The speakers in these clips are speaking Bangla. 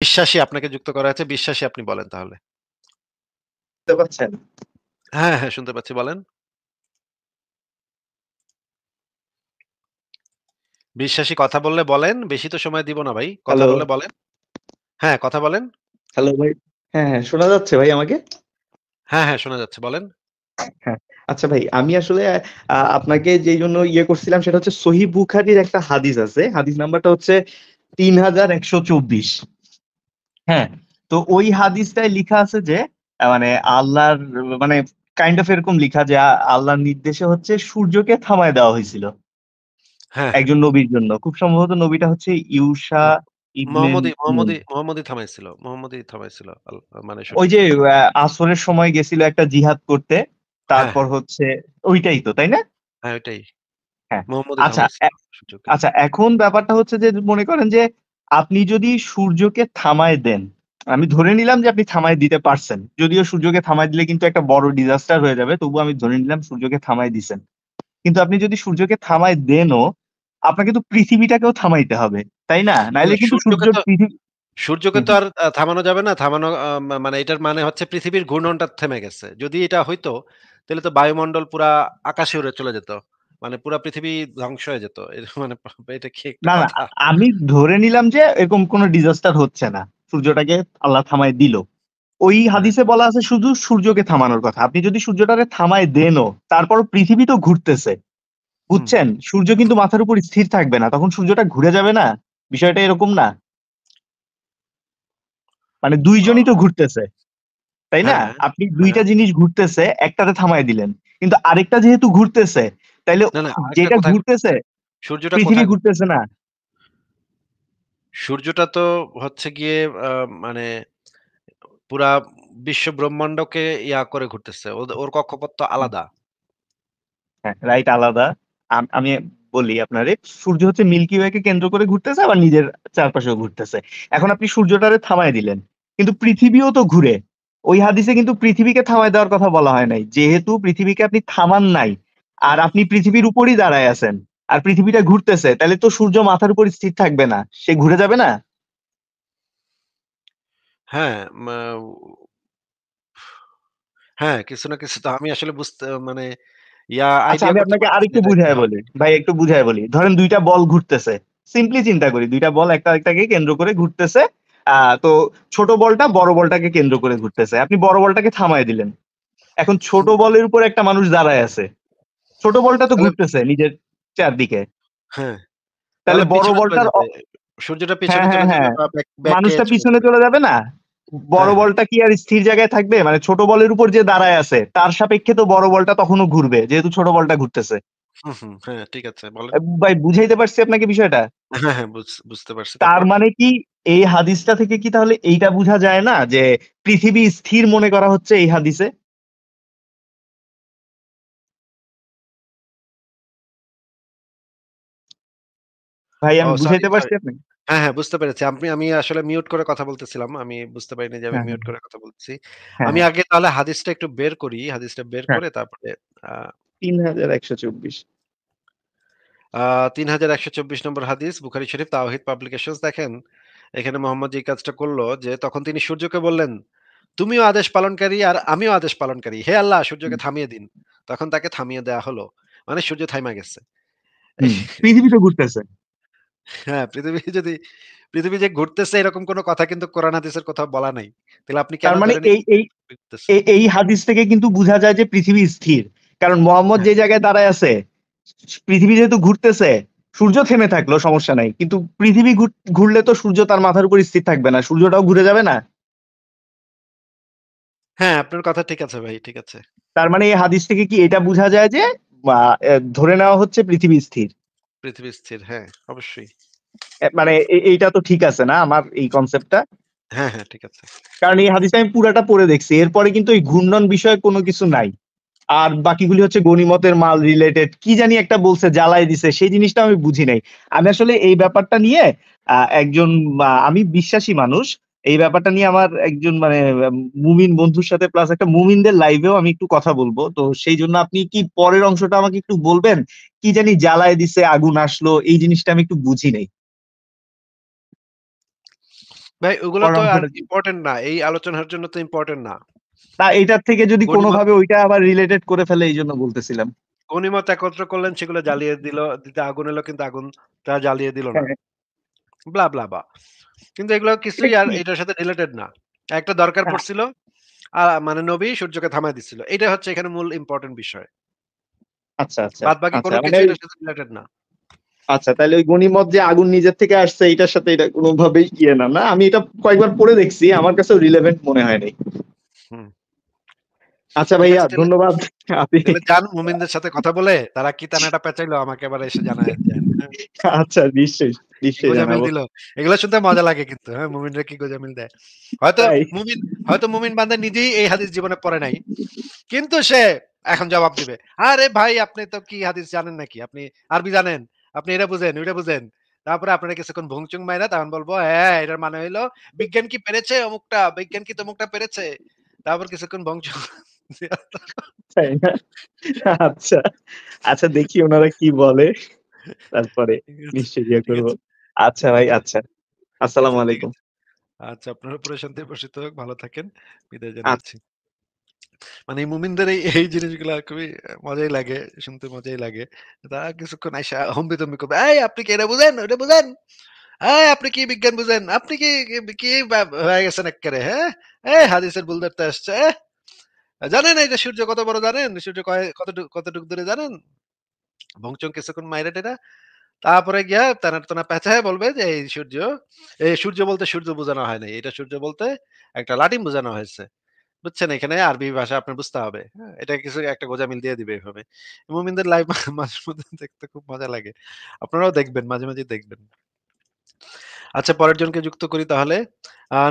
বিশ্বাসী আপনাকে যুক্ত করা আছে। বিশ্বাসী আপনি বলেন তাহলে। বুঝতে পারছেন? হ্যাঁ, হ্যাঁ শুনতে পাচ্ছি বলেন। বিশ্বাসী কথা বললে বলেন। বেশি তো সময় দিব না ভাই। কথা হ্যালো, বললে বলেন। হ্যাঁ, কথা বলেন। হ্যালো ভাই। হ্যাঁ, শোনা যাচ্ছে ভাই আমাকে? হ্যাঁ, হ্যাঁ শোনা যাচ্ছে বলেন। হ্যাঁ। আচ্ছা ভাই, আমি আসলে আপনাকে যেইজন্য করছিলাম সেটা হচ্ছে সহিহ বুখারীর একটা হাদিস আছে। হাদিস নাম্বারটা হচ্ছে ৩১২৪। হ্যাঁ? তো ওই হাদিসটায় লিখা আছে যে মানে আল্লাহর মানে কাইন্ড অফ এরকম লিখা যে আল্লাহর নির্দেশে হচ্ছে সূর্যকে থামায় দেওয়া হয়েছিল হ্যাঁ, হ্যাঁ। একজন নবীর জন্য। খুব সম্ভবত নবীটা হচ্ছে ইউসা ম ইবনে নুন। মোহাম্মদই থামাইছিল। মানে ওই সূর্যকে। যে আসরের সময় গেছিল একটা জিহাদ করতে। হ্যাঁ, তারপর হ্যাঁ। হচ্ছে ওইটাই তো, তাই না? হ্যাঁ, ওইটাই। হ্যাঁ। মোহাম্মদই আচ্ছা, থামাইছিল সূর্যকে। আচ্ছা এখন ব্যাপারটা হচ্ছে যে মনে করেন যে আপনি যদি সূর্যকে থামায় দেন, আমি ধরে নিলাম যে আপনি থামায় দিতে পারছেন। যদিও সূর্যকে থামায় দিলে কিন্তু একটা বড় ডিজাস্টার হয়ে যাবে। তবুও আমি ধরে নিলাম সূর্যকে থামায় দিছেন। কিন্তু আপনি যদি সূর্যকে থামায় দেনও, আপনাকে তো পৃথিবীটাকেও থামাইতে হবে। তাই না? না নাইলে কিন্তু সূর্যকে তো পৃথিবী সূর্যকে হুম, তো হুম। আর থামানো যাবে না। থামানো মানে এটার মানে হচ্ছে পৃথিবীর ঘূর্ণনটা থেমে গেছে। যদি এটা হইতো, তাহলে তো বায়ুমণ্ডল পুরা আকাশে উড়ে চলে যেত। মানে পুরা পৃথিবী ধ্বংস হয়ে যেত। মানে এটা কি একটা না, না কথা? আমি ধরে নিলাম যে এরকম কোন ডিজাস্টার হচ্ছে না। সূর্যটাকে আল্লাহ থামায় দিল। ওই হ্যাঁ, হাদিসে বলা আছে শুধু সূর্যকে থামানোর কথা। আপনি যদি সূর্যটাকে থামায় দেনও, তারপরও পৃথিবী তো ঘুরতেছে। হুম। বুঝছেন? সূর্য কিন্তু মাথার উপর স্থির থাকবে না। তখন সূর্যটা ঘুরে যাবে না? বিষয়টা এরকম না? মানে ২ আ জনই তো ঘুরতেছে। তাই না? হ্যাঁ, আপনি ২ হ্যাঁ। টা জিনিস ঘুরতেছে, একটাতে থামায় দিলেন। কিন্তু আরেকটা যেহেতু ঘুরতেছে, তাইলে না, না আরেকটা যেটা কোথায় ঘুরতেছে, ঘুরতেছে? সূর্যটা পৃথিবী কোথায় ঘুরতেছে ঘুরতেছে? না। সূর্যটা তো হচ্ছে গিয়ে আ মানে পুরা বিশ্ব ব্রহ্মান্ডকে করে ঘুরতেছে। ওর কক্ষপথ তো আলাদা। হ্যাঁ, রাইট আলাদা। আমি বলি আপনারে, সূর্য হচ্ছে মিল্কি ওয়েকে কেন্দ্র করে ঘুরতেছে আবার নিজের চারপাশেও ঘুরতেছে। এখন আপনি সূর্যটারে থামায় দিলেন। কিন্তু পৃথিবীও তো ঘুরে। ওই হাদিসে কিন্তু পৃথিবীকে থামায় দেওয়ার কথা বলা হয় নাই। যেহেতু পৃথিবীকে আপনি থামান নাই, আর আপনি পৃথিবীর উপরই দাঁড়ায় আছেন। আর পৃথিবীটা ঘুরতেছে, তাইলে তো সূর্য মাথার উপর স্থির থাকবে না। সে ঘুরে যাবে না? হ্যাঁ, হ্যাঁ, কিছু না কিছু তো আমি আসলে বুঝতে মানে আচ্ছা আইডিয়া আমি করতে আপনাকে পারতেছি না আরেকটু এটা কি বুঝায় হবে। বলি। ভাই একটু বুঝায় বলি। ধরেন ২ টা বল ঘুরতেছে। সিম্পলি চিন্তা করি। ২ টা বল একটা আরেকটাকে কেন্দ্র করে ঘুরতেছে। তো ছোট বলটা বড় বলটাকে কেন্দ্র করে ঘুরতেছে। আপনি বড় বলটাকে থামায় দিলেন। এখন ছোট হুম, বলের উপর একটা মানুষ দাঁড়ায় আছে। ছোট বলটা তো তাহলে ঘুরতেছে নিজের চারদিকে। হ্যাঁ, তাহলে তাহলে বড় পিছনে চলে বলটার যাবে। সূর্যটা হ্যাঁ, পিছনে হ্যাঁ, চলে যাবে হ্যাঁ। বা ব্যাকে মানুষটা চলে পিছনে যাবে। চলে যাবে না? বড় হ্যাঁ, হ্যাঁ। বলটা কি আর স্থির জায়গায় থাকবে? মানে ছোট বলের উপর যে দাঁড়ায় আছে, তার সাপেক্ষে তো বড় বলটা তখনও ঘুরবে। যেহেতু ছোট বলটা ঘুরতেছে। হুম, হুম। হ্যাঁ, ঠিক আছে বলেন। ভাই বুঝাইতে পারছি আপনাকে বিষয়টা? হ্যাঁ, হ্যাঁ বুঝতে পারছি। তার তারপর? মানে কি এই হাদিসটা থেকে কি তাহলে এইটা বুঝা যায় না যে পৃথিবী স্থির মনে করা হচ্ছে এই হাদিসে? ভাই ও আমি সরি, বুঝাইতে সরি। পারছি আপনাকে? হ্যাঁ, হ্যাঁ বুঝতে পেরেছি। আমি আসলে মিউট করে কথা বলতেছিলাম। আমি বুঝতে পারিনি যে আমি হ্যাঁ, হ্যাঁ, মিউট করে কথা বলতেছি। হ্যাঁ, আমি হ্যাঁ, আগে তাহলে হাদিসটা একটু বের করি। হাদিসটা বের হ্যাঁ। করে তারপরে আ ৩১২৪। আ ৩১২৪ নম্বর হাদিস বুখারী শরীফ তাওহীদ পাবলিকেশনস দেখেন, এখানে মোহাম্মদ যে কাজটা করল যে তখন তিনি সূর্যকে বললেন, "তুমিও আদেশ পালনকারী আর আমিও আদেশ পালনকারী। হে আল্লাহ সূর্যকে হুম, থামিয়ে দিন।" তখন তাকে থামিয়ে দেয়া হলো। মানে সূর্য থাইমা গেছে। হুম। পৃথিবী তো ঘুরতেছে। হ্যাঁ, পৃথিবী যে ঘুরতেছে এরকম কোন কথা কিন্তু কোরআন হাদিসের কোথাও বলা নাই। তাহলে আপনি কেন তার মানে ধরে নিলেন এই এই ঘুরতেছে? এই হাদিস থেকে কিন্তু বুঝা যায় যে পৃথিবী স্থির। কারণ মোহাম্মদ হ্যাঁ, যে জায়গায় দাঁড়ায় আছে, পৃথিবী যেহেতু ঘুরতেছে, সূর্য থেমে থাকলো সমস্যা নাই। কিন্তু পৃথিবী ঘুরলে তো সূর্য তার মাথার উপর স্থির থাকবে না। সূর্যটাও ঘুরে যাবে না? হ্যাঁ, আপনার কথা ঠিক আছে ভাই, ঠিক আছে। তার মানে এই হাদিস থেকে কি এটা বুঝা যায় যে বা ধরে নেওয়া হচ্ছে পৃথিবী স্থির। পৃথিবী স্থির। হ্যাঁ, অবশ্যই। মানে এইটা তো ঠিক আছে না আমার এই কনসেপ্টটা? হ্যাঁ, হ্যাঁ, ঠিক আছে। কারণ এই হাদিসটা আমি পুরাটা পড়ে দেখছি। এরপরে কিন্তু এই ঘূর্ণন বিষয়ে কোনো কিছু নাই। আর বাকিগুলি হচ্ছে গনিমতের মাল রিলেটেড কি জানি একটা বলছে জ্বালায় দিছে সেই জিনিসটা আমি বুঝি নাই। আমি আসলে এই ব্যাপারটা নিয়ে একজন আমি বিশ্বাসী মানুষ। এই ব্যাপারটা নিয়ে আমার একজন মানে মুমিন বন্ধুর সাথে প্লাস একটা মুমিনদের লাইভেও আমি একটু কথা বলব। তো সেইজন্য আপনি কি পরের অংশটা আমাকে একটু বলবেন? কি জানি জ্বালায় দিছে, আগুন আসলো এই জিনিসটা আমি একটু বুঝি নাই। ভাই ওগুলো তো আর পরমাণু ইম্পোর্টেন্ট না। এই আলোচনার জন্য তো ইম্পোর্টেন্ট না। তা এটার থেকে যদি গণিমত কোনোভাবে ওইটা আবার রিলেটেড করে ফেলে এইজন্য বলতেছিলাম। গণিমত একত্র করলেন সেগুলো জ্বালিয়ে দিল। দিতে আগুন এলো কিন্তু আগুনটা জ্বালিয়ে দিল না। হ্যাঁ, ব্লা, ব্লা, বা। কিন্তু এগুলো এটা কিছুই আর কি? এটার সাথে রিলেটেড না। একটা দরকার আ পড়ছিল, মানে নবী সূর্যকে থামায় দিচ্ছিল। এটা হচ্ছে এখানে মূল ইম্পোর্টেন্ট বিষয়। আচ্ছা, আচ্ছা, বাদবাকি আচ্ছা। কোন মানে কিছু ওই এটার সাথে রিলেটেড না। আচ্ছা তাইলে ওই গনিমত যে আগুন নিজের থেকে আসছে এটার সাথে এটা কোনোভাবেই ইয়ে না, না? আমি এটা কয়েকবার পড়ে দেখছি। আমার কাছেও রিলেভেন্ট মনে হয় নাই। হুম। আচ্ছা ঠিক ভাইয়া আছে তাহলে ধন্যবাদ। আপনি তাহলে যান মুমিনদের সাথে কথা বলে তারা কি টানাটা পেঁচাইলো আমাকে এবার এসে জানায় দেন। হ্যাঁ? আচ্ছা নিশ্চয়ই, কি নিশ্চয়ই গোঁজামিল জানাবো। দিল। এগুলো শুনতে মজা লাগে কিন্তু হ্যাঁ, মুমিনরা কি গোঁজামিল দেয়। হয়তো তাই? মুমিন হয়তো মুমিন বান্দা নিজেই এই হাদিস জীবনে পড়ে নাই। কিন্তু সে এখন জবাব দিবে। আরে ভাই আপনি তো কি হাদিস জানেন নাকি? আপনি আরবি জানেন? আপনি এটা বুঝেন, ওইটা বুঝেন। তারপরে আপনারা কিছুক্ষণ ভংচং মাইরা তখন বলবো, হ্যাঁ, এটার মানে হইলো বিজ্ঞান কি পেরেছে অমুকটা, বিজ্ঞান কি তমুকটা পেরেছে। তারপর কিছুক্ষণ ভংচং তাই না? আচ্ছা, আচ্ছা দেখি ওনারা কি বলে। তারপরে ঠিক আছে, নিশ্চয়ই ইয়ে ঠিক করব। আছে, আচ্ছা ভাই, আচ্ছা, আচ্ছা। আচ্ছা আসসালামু ঠিক আলাইকুম। আছে। আচ্ছা আপনার উপরে শান্তি বর্ষিত হোক। ভালো থাকেন। বিদায় আচ্ছা, জানাচ্ছি। মানে এই মুমিনদের এই জিনিসগুলা খুবই মজাই লাগে। শুনতে মজাই লাগে। তারা কিছুক্ষণ আইসা হম্বিতম্বি করবে। "এই আপনি কি এটা বুঝেন? ওইটা বুঝেন? এই আপনি কি বিজ্ঞান বুঝেন? আপনি কি কি হয়ে গেছেন এক্কেরে, হ্যাঁ? এই হাদিসের ভুল ধরতে আসছে, জানেন এই যে সূর্য কত বড় জানেন? সূর্য কতটুক দূরে জানেন?" ভংচং কিছুক্ষণ মাইরা টাইরা তারপরে গিয়া তেনা পেঁচায় বলবে যে এই সূর্য বলতে সূর্য বোঝানো হয় নাই। এটা সূর্য বলতে একটা লাটিম বোঝানো হয়েছে। বুঝছেন? এখানে আরবি ভাষা আপনার বুঝতে হবে। হ্যাঁ? এটা কিছু একটা গোঁজামিল দিয়ে দিবে এভাবে। মুমিনদের লাইভ মাঝে মধ্যে দেখতে খুব মজা লাগে। আপনারাও দেখবেন, মাঝে, মাঝে দেখবেন। আচ্ছা পরের জনকে যুক্ত করি তাহলে।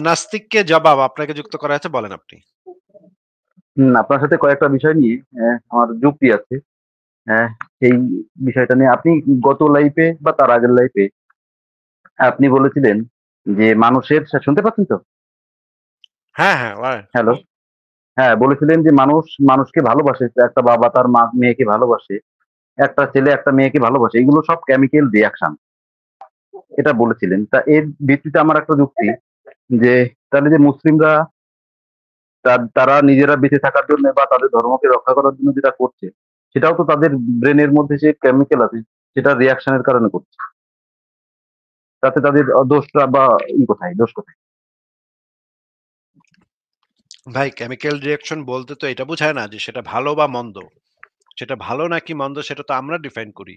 নাস্তিককে জবাব আপনাকে যুক্ত করা হয়েছে বলেন আপনি। আপনার সাথে কয়েকটা বিষয় নিয়ে আমার যুক্তি আছে। হ্যাঁ, সেই বিষয়টা নিয়ে আপনি গত লাইফে বা তার আগের লাইফে আপনি বলেছিলেন যে মানুষের শুনতে পাচ্ছেন তো? হ্যাঁ, হ্যাঁ, রাইট। হ্যালো? হ্যাঁ, বলেছিলেন যে মানুষ মানুষকে ভালোবাসে। একটা বাবা তার মেয়েকে ভালোবাসে। একটা ছেলে একটা মেয়েকে ভালোবাসে। এগুলো সব কেমিক্যাল রিঅ্যাকশন। এটা বলেছিলেন। তা এর ভিত্তিতে আমার একটা যুক্তি যে তাহলে যে মুসলিমরা তারা নিজেরা বেঁচে থাকার জন্য বা তাদের ধর্মকে রক্ষা করার জন্য যেটা করছে, সেটাও তো তাদের ব্রেনের মধ্যে যে কেমিক্যাল আছে সেটা রিঅ্যাকশন এর কারণে করছে। তাতে তাদের দোষটা বা কোথায়? দোষ কোথায়? ভাই কেমিক্যাল রিঅ্যাকশন বলতে তো এটা বোঝায় না যে সেটা ভালো বা মন্দ। সেটা ভালো নাকি মন্দ সেটা তো আমরা ডিফাইন করি।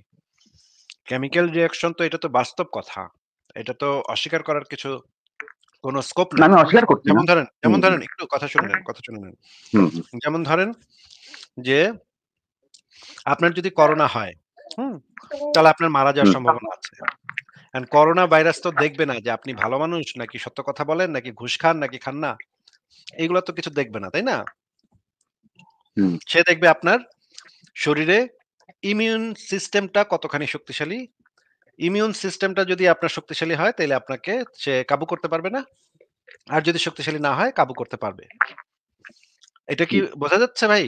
কেমিক্যাল রিঅ্যাকশন তো এটা তো বাস্তব কথা। এটা তো অস্বীকার করার কিছু কোন স্কোপ না নাই। আমি অস্বীকার করছি না। যেমন হুম, হুম, ধরেন একটু কথা শুনে নেন, কথা শুনে নেন। হুম, হুম, যেমন ধরেন যে আপনার যদি করোনা হয়, হুম? তাহলে আপনার মারা যাওয়ার হুম, সম্ভাবনা আছে। অ্যান্ড করোনা ভাইরাস তো দেখবে না যে আপনি ভালো মানুষ নাকি সত্য কথা বলেন নাকি ঘুষ খান নাকি খান না। এগুলা তো কিছু দেখবে না, তাই না? হুম, সে দেখবে আপনার শরীরে ইমিউন সিস্টেমটা কতখানি শক্তিশালী। ইমিউন সিস্টেমটা যদি আপনার শক্তিশালী হয় তাইলে আপনাকে সে কাবু করতে পারবে না। আর যদি শক্তিশালী না হয় কাবু করতে পারবে। এটা কি হুম। বোঝা যাচ্ছে ভাই?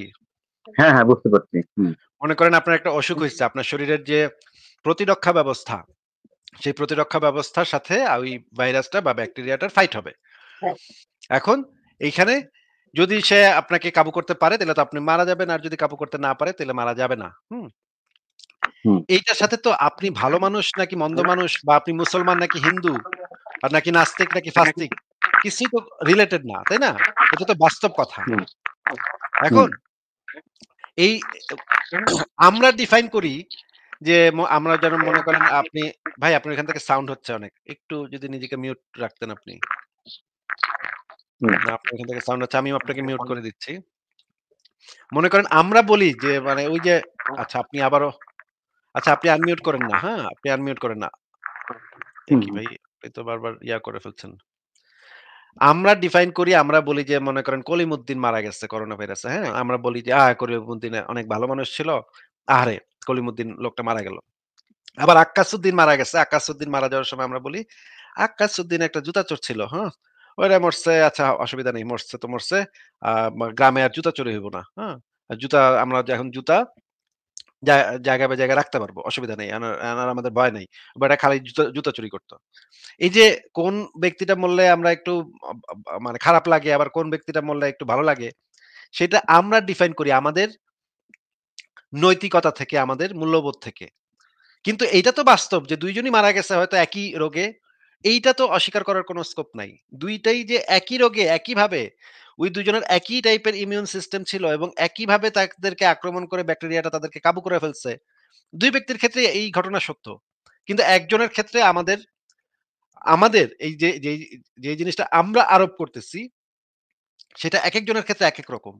হ্যাঁ, হ্যাঁ বুঝতে পারছি। হুম, মনে করেন আপনার একটা অসুখ হইছে। আপনার শরীরের যে প্রতিরক্ষা ব্যবস্থা, সেই প্রতিরক্ষা ব্যবস্থার সাথে ওই ভাইরাসটা বা ব্যাকটেরিয়াটার ফাইট হবে। এখন এইখানে যদি সে আপনাকে কাবু করতে পারে তাহলে তো আপনি মারা যাবেন। আর যদি কাবু করতে না পারে তাহলে মারা যাবে না। হুম? হুম, এইটার সাথে তো আপনি ভালো মানুষ নাকি মন্দ মানুষ বা আপনি মুসলমান নাকি হিন্দু আর নাকি নাস্তিক নাকি ফাস্তিক কিছুই তো রিলেটেড না, তাই না? এটা তো বাস্তব কথা। হুম, হুম, এখন এই আমরা ডিফাইন করি যে আমরা যেন মনে করেন আপনি ভাই আপনার এখান থেকে সাউন্ড হচ্ছে অনেক। একটু যদি নিজেকে মিউট রাখতেন আপনি। হুম, না আপনার এখান থেকে সাউন্ড হচ্ছে আমিও আপনাকে মিউট করে দিচ্ছি। মনে করেন আমরা বলি যে মানে ওই যে আচ্ছা আপনি আবারও আচ্ছা আপনি আনমিউট করেন না, হ্যাঁ? আপনি আনমিউট করেন না। এ হুম, কি ভাই? আপনি তো বারবার করে ফেলছেন। আমরা ডিফাইন করি, আমরা বলি যে মনে করেন কলিমুদ্দিন মারা গেছে করোনা ভাইরাসে, হ্যাঁ? আমরা বলি যে কলিমুদ্দিন অনেক ভালো মানুষ ছিল। আহারে! কলিমুদ্দিন লোকটা মারা গেল। আবার আক্কাসউদ্দিন মারা গেছে। আক্কাসউদ্দিন মারা যাওয়ার সময় আমরা বলি, আক্কাসউদ্দিন একটা জুতা চোর ছিল, হ্যাঁ? ওইটা মরছে, আচ্ছা অসুবিধা নেই। মরছে তো মরছে। গ্রামে আর জুতা চুরি হইব না, হ্যাঁ? আর জুতা আমরা এখন জুতা জায়গায় বাই জায়গায় রাখতে পারবো। অসুবিধা নেই। এনার আমাদের ভয় নাই। বেটা খালি জুতা চুরি করত। এই যে কোন ব্যক্তিটা মরলে আমরা একটু আব আব মানে খারাপ লাগে, আবার কোন ব্যক্তিটা মরলে একটু ভালো লাগে, সেটা আমরা ডিফাইন করি আমাদের নৈতিকতা থেকে, আমাদের মূল্যবোধ থেকে। কিন্তু এইটা তো বাস্তব যে ২ জনই মারা গেছে হয়তো একই রোগে। এইটা তো অস্বীকার করার কোনো স্কোপ নাই। ২ টাই যে একই রোগে একইভাবে ওই ২ জনের একই টাইপের ইমিউন সিস্টেম ছিল এবং একইভাবে তাদেরকে আক্রমণ করে ব্যাকটেরিয়াটা তাদেরকে কাবু করে ফেলছে। ২ ব্যক্তির ক্ষেত্রে এই ঘটনা সত্য। কিন্তু একজনের ক্ষেত্রে আমাদের এই যে জিনিসটা আমরা আরোপ করতেছি, সেটা একেকজনের ক্ষেত্রে একেক রকম।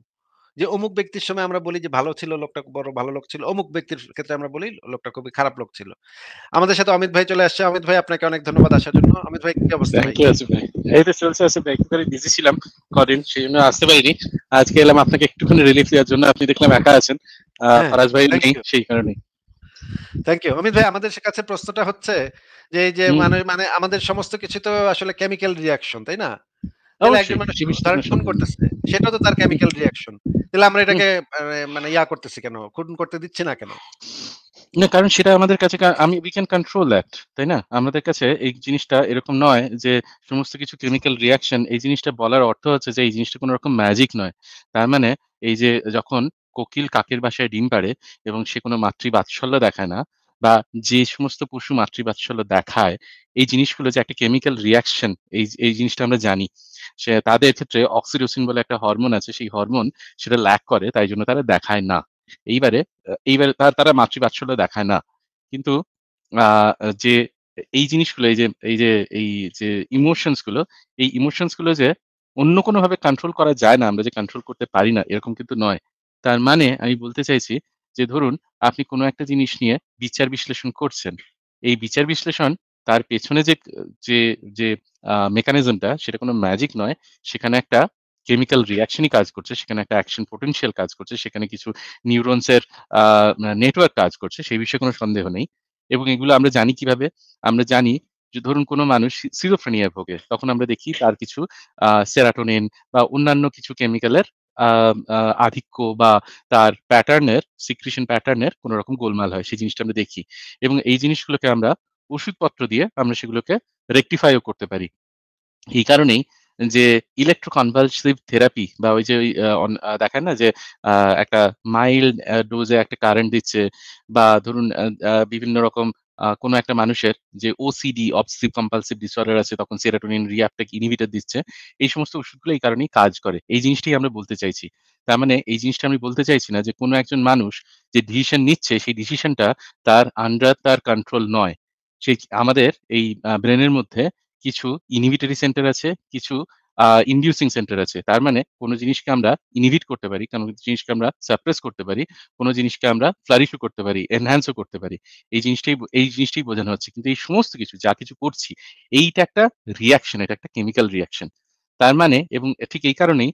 যে অমুক ব্যক্তির সময় আমরা বলি যে ভালো ছিল, লোকটা বড় ভালো লোক ছিল। অমুক ব্যক্তির ক্ষেত্রে আমরা বলি লোকটা খুবই খারাপ লোক ছিল। আমাদের সাথে অমিত ভাই চলে আসছে। অমিত ভাই আপনাকে অনেক ধন্যবাদ আসার জন্য। অমিত ভাই কি অবস্থা থ্যাংক ভাই? ইউ আসিফ ভাই। এই তো চলছে আসিফ ভাই, একটু করে বিজি ছিলাম কদিন, সেই জন্য আসতে পারিনি। আজকে এলাম আপনাকে একটুখানি রিলিফ দেওয়ার জন্য। আপনি দেখলাম একা আছেন, হ্যাঁ, ফরাজ ভাই থ্যাংক নেই ইউ। সেই কারণে। Thank you. অমিত ভাই আমাদের কাছে প্রশ্নটা হচ্ছে যে এই যে হুম, মানে মানে আমাদের সমস্ত কিছু তো আসলে কেমিক্যাল রিঅ্যাকশন, তাই না? তাহলে একজন অবশ্যই মানুষ সে বিষয়ে ধরেন কোনো খুন সন্দেহ নেই। করতেছে। সেটাও তো তার হুম, কেমিক্যাল রিঅ্যাকশন। তাহলে আমরা হুম। এটাকে মানে ইয়া করতেছি কেন? খুন করতে দিচ্ছি না কেন? না, কারণ সেটা আমাদের কাছে আমি উই ক্যান কন্ট্রোল দ্যাট, তাই না? আমাদের কাছে এই জিনিসটা এরকম নয় যে সমস্ত কিছু কেমিক্যাল রিঅ্যাকশন, এই জিনিসটা বলার অর্থ হচ্ছে যে এই জিনিসটা কোনো রকম ম্যাজিক নয়। তার মানে এই যে যখন কোকিল কাকের বাসায় ডিম পাড়ে এবং সে কোনো মাতৃবাৎসল্য দেখায় না, বা যে সমস্ত পশু মাতৃবাৎসল্য দেখায়, এই জিনিসগুলো যে একটা কেমিক্যাল রিঅ্যাকশন, এই জিনিসটা আমরা জানি। তাদের ক্ষেত্রে অক্সিটোসিন বলে একটা হরমোন আছে, সেই হরমোন সেটা ল্যাক করে, তাই জন্য তারা দেখায় না। এইবারে এইবারে তারা মাতৃবাৎসল্য দেখায় না। কিন্তু আ যে এই জিনিসগুলো, এই যে ইমোশনস গুলো, এই ইমোশনস গুলো যে অন্য কোনোভাবে কন্ট্রোল করা যায় না, আমরা যে কন্ট্রোল করতে পারি না, এরকম কিন্তু নয়। তার মানে আমি বলতে চাইছি যে ধরুন আপনি কোনো একটা জিনিস নিয়ে বিচার বিশ্লেষণ করছেন। এই বিচার বিশ্লেষণ, তার পেছনে যে যে মেকানিজমটা, সেটা কোনো ম্যাজিক নয়। সেখানে একটা কেমিক্যাল রিঅ্যাকশনই কাজ করছে। সেখানে একটা অ্যাকশন পোটেনশিয়াল কাজ করছে। সেখানে কিছু নিউরনসের আ নেটওয়ার্ক কাজ করছে। সেই বিষয়ে কোনো সন্দেহ নেই। এবং এগুলো আমরা জানি কিভাবে? আমরা জানি যে ধরুন কোনো মানুষ সিজোফ্রেনিয়ায় ভোগে। তখন আমরা দেখি তার কিছু সেরাটোনিন বা অন্যান্য কিছু কেমিক্যালের আ আ আধিক্য, বা তার সিক্রিশন প্যাটার্ন এর কোনো রকম গোলমাল হয়। সেই জিনিসটা আমরা দেখি। এবং এই জিনিসগুলোকে আমরা ওষুধপত্র দিয়ে আমরা সেগুলোকে রেকটিফাই ও করতে পারি। এই কারণেই যে ইলেক্ট্রোকনভালসিভ থেরাপি, বা ওই যে ওই দেখায় না যে আ একটা মাইল্ড ডোজে একটা কারেন্ট দিচ্ছে, বা ধরুন বিভিন্ন রকম কোনো একটা মানুষের যে ওসিডি, অবসেসিভ কম্পালসিভ ডিসঅর্ডার আছে, তখন সেরোটোনিন রিআপটেক ইনহিবিটর দিচ্ছে। এই সমস্ত ওষুধগুলো এই কারণেই কাজ করে। এই জিনিসটাই আমরা বলতে চাইছি। তার মানে এই জিনিসটা আমি বলতে চাইছি না যে কোনো একজন মানুষ যে ডিসিশন নিচ্ছে, সেই ডিসিশনটা তার আন্ডার তার কন্ট্রোল নয়। সেই আমাদের এই ব্রেনের মধ্যে কিছু ইনহিবিটরি সেন্টার আছে, কিছু ইনডিউসিং সেন্টার আছে। তার মানে কোন জিনিসকে আমরা ইনহিবিট করতে পারি, কোন জিনিসকে আমরা সাপ্রেস করতে পারি, কোন জিনিসকে আমরা ফ্লারিশ ও করতে পারি, এনহ্যান্স ও করতে পারি। এই জিনিসটাই বোঝানো হচ্ছে। কিন্তু এই সমস্ত কিছু যা কিছু করছি, এইটা একটা রিঅ্যাকশন, এটা একটা কেমিক্যাল রিঅ্যাকশন। তার মানে, এবং ঠিক এই কারণেই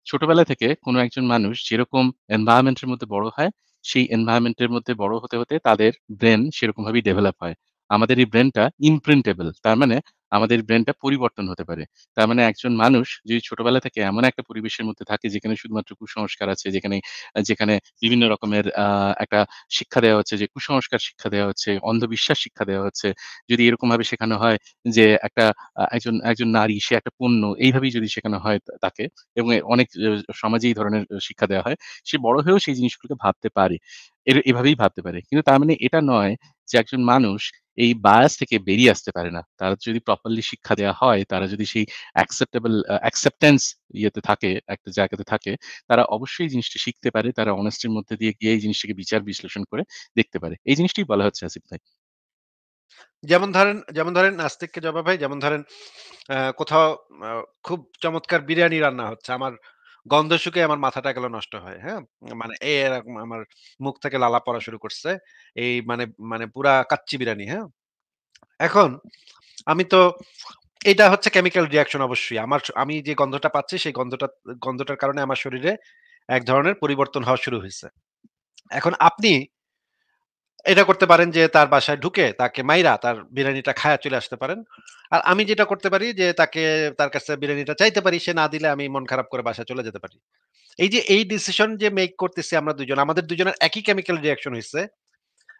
ছোটবেলা থেকে কোন একজন মানুষ যেরকম এনভায়রনমেন্ট এর মধ্যে বড় হয়, সেই এনভায়রনমেন্ট এর মধ্যে বড় হতে, হতে তাদের ব্রেন সেরকম ভাবেই ডেভেলপ হয়। আমাদের এই ব্রেনটা ইমপ্রিন্টেবল। তার মানে আমাদের ব্রেনটা পরিবর্তন হতে পারে। তার মানে একজন মানুষ যদি ছোটবেলা থেকে এমন একটা পরিবেশের মধ্যে থাকে যেখানে শুধুমাত্র কুসংস্কার আছে, যেখানে বিভিন্ন রকমের একটা শিক্ষা দেওয়া হচ্ছে, যে কুসংস্কার শিক্ষা দেওয়া হচ্ছে, অন্ধবিশ্বাস শিক্ষা দেওয়া হচ্ছে। যদি এরকমভাবে শেখানো হয় যে একজন নারী সে একটা পণ্য, এইভাবেই যদি শেখানো হয় তাকে, এবং অনেক সমাজে এই ধরনের শিক্ষা দেওয়া হয়, সে বড় হয়েও সেই জিনিসগুলোকে ভাবতে পারে। এভাবেই ভাবতে পারে। কিন্তু তার মানে এটা নয় যে একজন মানুষ এই বায়াস থেকে বেরিয়ে আসতে পারে না। তারা যদি প্রপারলি শিক্ষা দেয়া হয়, তারা যদি সেই অ্যাকসেপ্টেন্স ইয়েতে থাকে, একটা জায়গাতে থাকে, তারা অবশ্যই এই জিনিসটা শিখতে পারে। তারা অনেস্টির মধ্যে দিয়ে গিয়ে এই জিনিসটাকে বিচার বিশ্লেষণ করে দেখতে পারে। এই জিনিসটাই বলা হচ্ছে আসিফ ভাই। যেমন ধরেন নাস্তিককে জবাব ভাই, যেমন ধরেন কোথাও আ খুব চমৎকার বিরিয়ানি রান্না হচ্ছে। আমার গন্ধ শুকে আমার মাথাটা গেল নষ্ট হয়। হ্যাঁ? মানে এরকম আমার মুখ থেকে লালা পড়া শুরু করছে। এই মানে মানে পুরা কাচ্চি বিরিয়ানি, হ্যাঁ? এখন আমি তো এটা হচ্ছে কেমিক্যাল রিঅ্যাকশন অবশ্যই। আমি যে গন্ধটা পাচ্ছি সেই গন্ধটার কারণে আমার শরীরে এক ধরনের পরিবর্তন হওয়া শুরু হইছে। এখন আপনি এটা করতে পারেন যে তার বাসায় ঢুকে তাকে মাইরা তার বিরিয়ানিটা খায়া চলে আসতে পারেন। আর আমি যেটা করতে পারি যে তার কাছে বিরিয়ানিটা চাইতে পারি। সে না দিলে আমি মন খারাপ করে বাসায় চলে যেতে পারি। এই যে এই ডিসিশন যে মেক করতেছি আমরা ২ জন, আমাদের ২ জনের একই কেমিক্যাল রিঅ্যাকশন হইছে।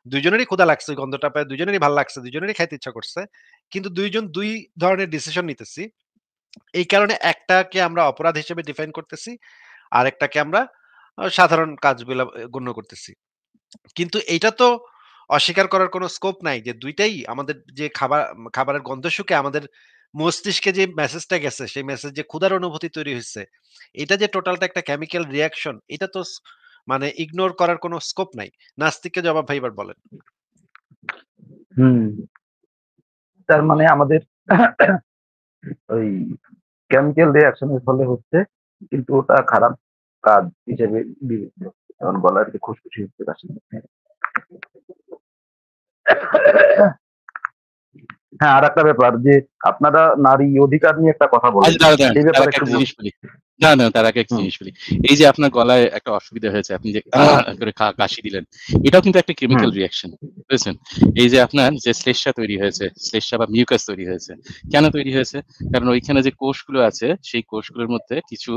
২ জনেরই ক্ষুধা লাগছে, ওই গন্ধটা পেয়ে ২ জনেরই ভাল লাগছে, ২ জনেরই খাইতে ইচ্ছা করছে। কিন্তু ২ জন ২ ধরনের ডিসিশন নিতেছি। এই কারণে একটাকে আমরা অপরাধ হিসেবে ডিফাইন করতেছি, আরেকটাকে আমরা সাধারণ কাজগুলা গণ্য করতেছি। কিন্তু এইটা তো অস্বীকার করার কোনো স্কোপ নাই যে ২ টাই আমাদের যে খাবারের গন্ধ শুকে আমাদের মস্তিষ্কে যে মেসেজটা গেছে, সেই মেসেজ যে ক্ষুধার অনুভূতি তৈরি হইছে, এটা যে টোটালটা একটা কেমিক্যাল রিঅ্যাকশন, এটা তো মানে ইগনোর করার কোনো স্কোপ নাই। নাস্তিককে জবাব ভাই এবার বলেন। হুম, তার মানে আমাদের ওই কেমিক্যাল রিঅ্যাকশন এর ফলে হচ্ছে, কিন্তু ওটা খারাপ কাজ হিসেবে বিবেচিত হচ্ছে। যেমন গলায় যে খুশখুশি হচ্ছে কাশি। হ্যাঁ, আরেকটা ব্যাপার যে আপনারা নারী অধিকার নিয়ে একটা কথা বলেন। আচ্ছা দাঁড়ান, এই তার ব্যাপারে আগে একটু একটা জিনিস বলি। না, তার আগে একটা জিনিস বলি। এই যে আপনার গলায় একটা অসুবিধা হয়েছে, আপনি যে করে কাশি দিলেন, এটাও কিন্তু একটা হুম, কেমিক্যাল রিঅ্যাকশন। বুঝেছেন? এই যে আপনার যে শ্লেষ্মা তৈরি হয়েছে, শ্লেষ্মা বা মিউকাস তৈরি হয়েছে। কেন তৈরি হয়েছে? কারণ ওইখানে যে কোষগুলো আছে, সেই কোষগুলোর মধ্যে কিছু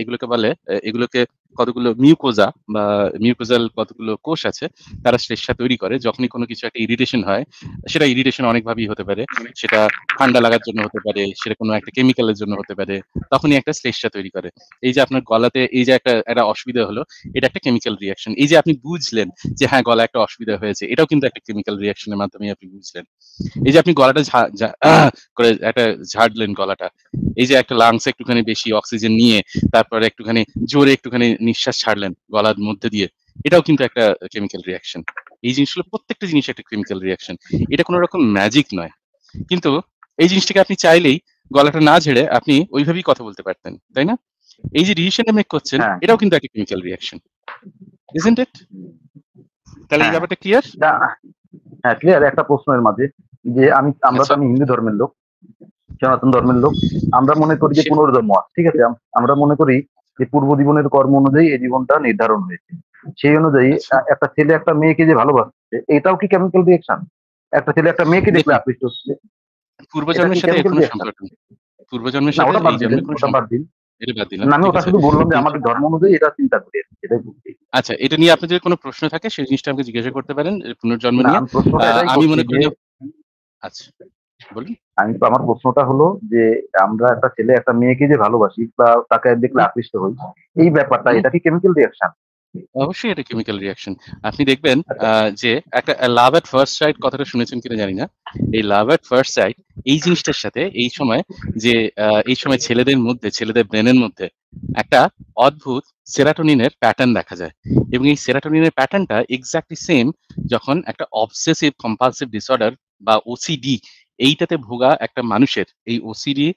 এগুলোকে বলে এগুলোকে কতগুলো মিউকোজা বা মিউকোজাল কতগুলো কোষ আছে, তারা শ্লেষ্মা তৈরি করে। যখনই কোনো কিছু একটা ইরিটেশন হয়, সেটা ইরিটেশন অনেকভাবেই হতে পারে। সেটা ঠান্ডা লাগার জন্য হতে পারে, সেটা কোনো একটা কেমিক্যালের জন্য হতে পারে। তখনই একটা শ্লেষ্মা তৈরি করে। এই যে আপনার গলাতে এই যে একটা অসুবিধা হলো, এটা একটা কেমিক্যাল রিঅ্যাকশন। এই যে আপনি বুঝলেন যে হ্যাঁ, গলায় একটা অসুবিধা হয়েছে, এটাও কিন্তু একটা কেমিক্যাল রিঅ্যাকশন এর মাধ্যমেই আপনি বুঝলেন। এই যে আপনি গলাটা করে একটা ঝাড়লেন গলাটা। এই যে একটা লাংসে একটুখানি বেশি অক্সিজেন নিয়ে তারপরে একটুখানি জোরে একটুখানি নিঃশ্বাস ছাড়লেন গলার মধ্যে দিয়ে। এটাও কিন্তু একটা কেমিক্যাল রিঅ্যাকশন। এই জিনিসগুলো প্রত্যেকটা জিনিস একটা কেমিক্যাল রিঅ্যাকশন। এটা কোন রকম ম্যাজিক নয়। কিন্তু এই জিনিসটাকে আপনি চাইলেই গলাটা না ঝেড়ে আপনি ওইভাবেই কথা বলতে পারতেন, তাই না? এই যে ডিসিশনটা মেক করছেন, হ্যাঁ, এটাও কিন্তু একটা কেমিক্যাল রিঅ্যাকশন, ইজন্ট ইট? তাহলে এই হ্যাঁ, ব্যাপারটা ক্লিয়ার? হ্যাঁ, ক্লিয়ার। একটা প্রশ্নের মাঝে যে আমরা তো আচ্ছা, আমি হিন্দু ধর্মের লোক, সনাতন ধর্মের লোক। আমরা মনে করি যে সে পুনর্জন্ম আছে, ঠিক আছে? আমরা মনে করি যে পূর্ব জীবনের কর্ম অনুযায়ী এই জীবনটা নির্ধারণ হয়েছে। সেই অনুযায়ী আচ্ছা। একটা ছেলে একটা মেয়েকে যে ভালোবাসছে, এটাও কি কেমিক্যাল রিঅ্যাকশন? একটা ছেলে একটা মেয়েকে দেখলে দেখুন, আকৃষ্ট হচ্ছে, এটা কি পূর্বজন্মের সাথে এর কেমিক্যাল কোনো রিঅ্যাকশন? সম্পর্ক নেই। পূর্বজন্মের না, সাথে ওটা বাদ এই দিলেন, জন্মের কোনো ওটা বাদ দিন। এটা বাদ দিলাম। না, আমি ঠিক ওটা আছে। শুধু বললাম যে কিন্তু আমাদের ধর্ম অনুযায়ী এটা চিন্তা করি আর কি, সেটাই বলছি। আচ্ছা, এটা নিয়ে আপনার যদি কোনো প্রশ্ন থাকে সেই জিনিসটা আমাকে জিজ্ঞাসা করতে পারেন পুনর্জন্ম না, নিয়ে। আমি প্রশ্নটা এটাই আমি করছি মনে করি যে যে আচ্ছা, বলুন। আমার প্রশ্নটা হলো যে আমরা একটা ছেলে একটা মেয়েকে যে ভালোবাসি বা তাকে দেখলে হুম, আকৃষ্ট হই, এই ব্যাপারটা হুম। এটা কি কেমিক্যাল রিঅ্যাকশন? অবশ্যই এটা কেমিক্যাল রিঅ্যাকশন। আপনি দেখবেন যে একটা লাভ এট ফার্স্ট সাইট কথাটা শুনেছেন কিনা জানি না। এই লাভ এট ফার্স্ট সাইট এই জিনিসটার সাথে যে এই সময় ছেলেদের মধ্যে ছেলেদের ব্রেনের মধ্যে একটা অদ্ভুত সেরাটোনিনের প্যাটার্ন দেখা যায়। এবং এই সেরাটোনিনের প্যাটার্নটা এক্সাক্টলি সেম যখন একটা অবসেসিভ কম্পালসিভ ডিসঅর্ডার বা ওসিডি এইটাতে ভোগা একটা মানুষের এই ওসিডি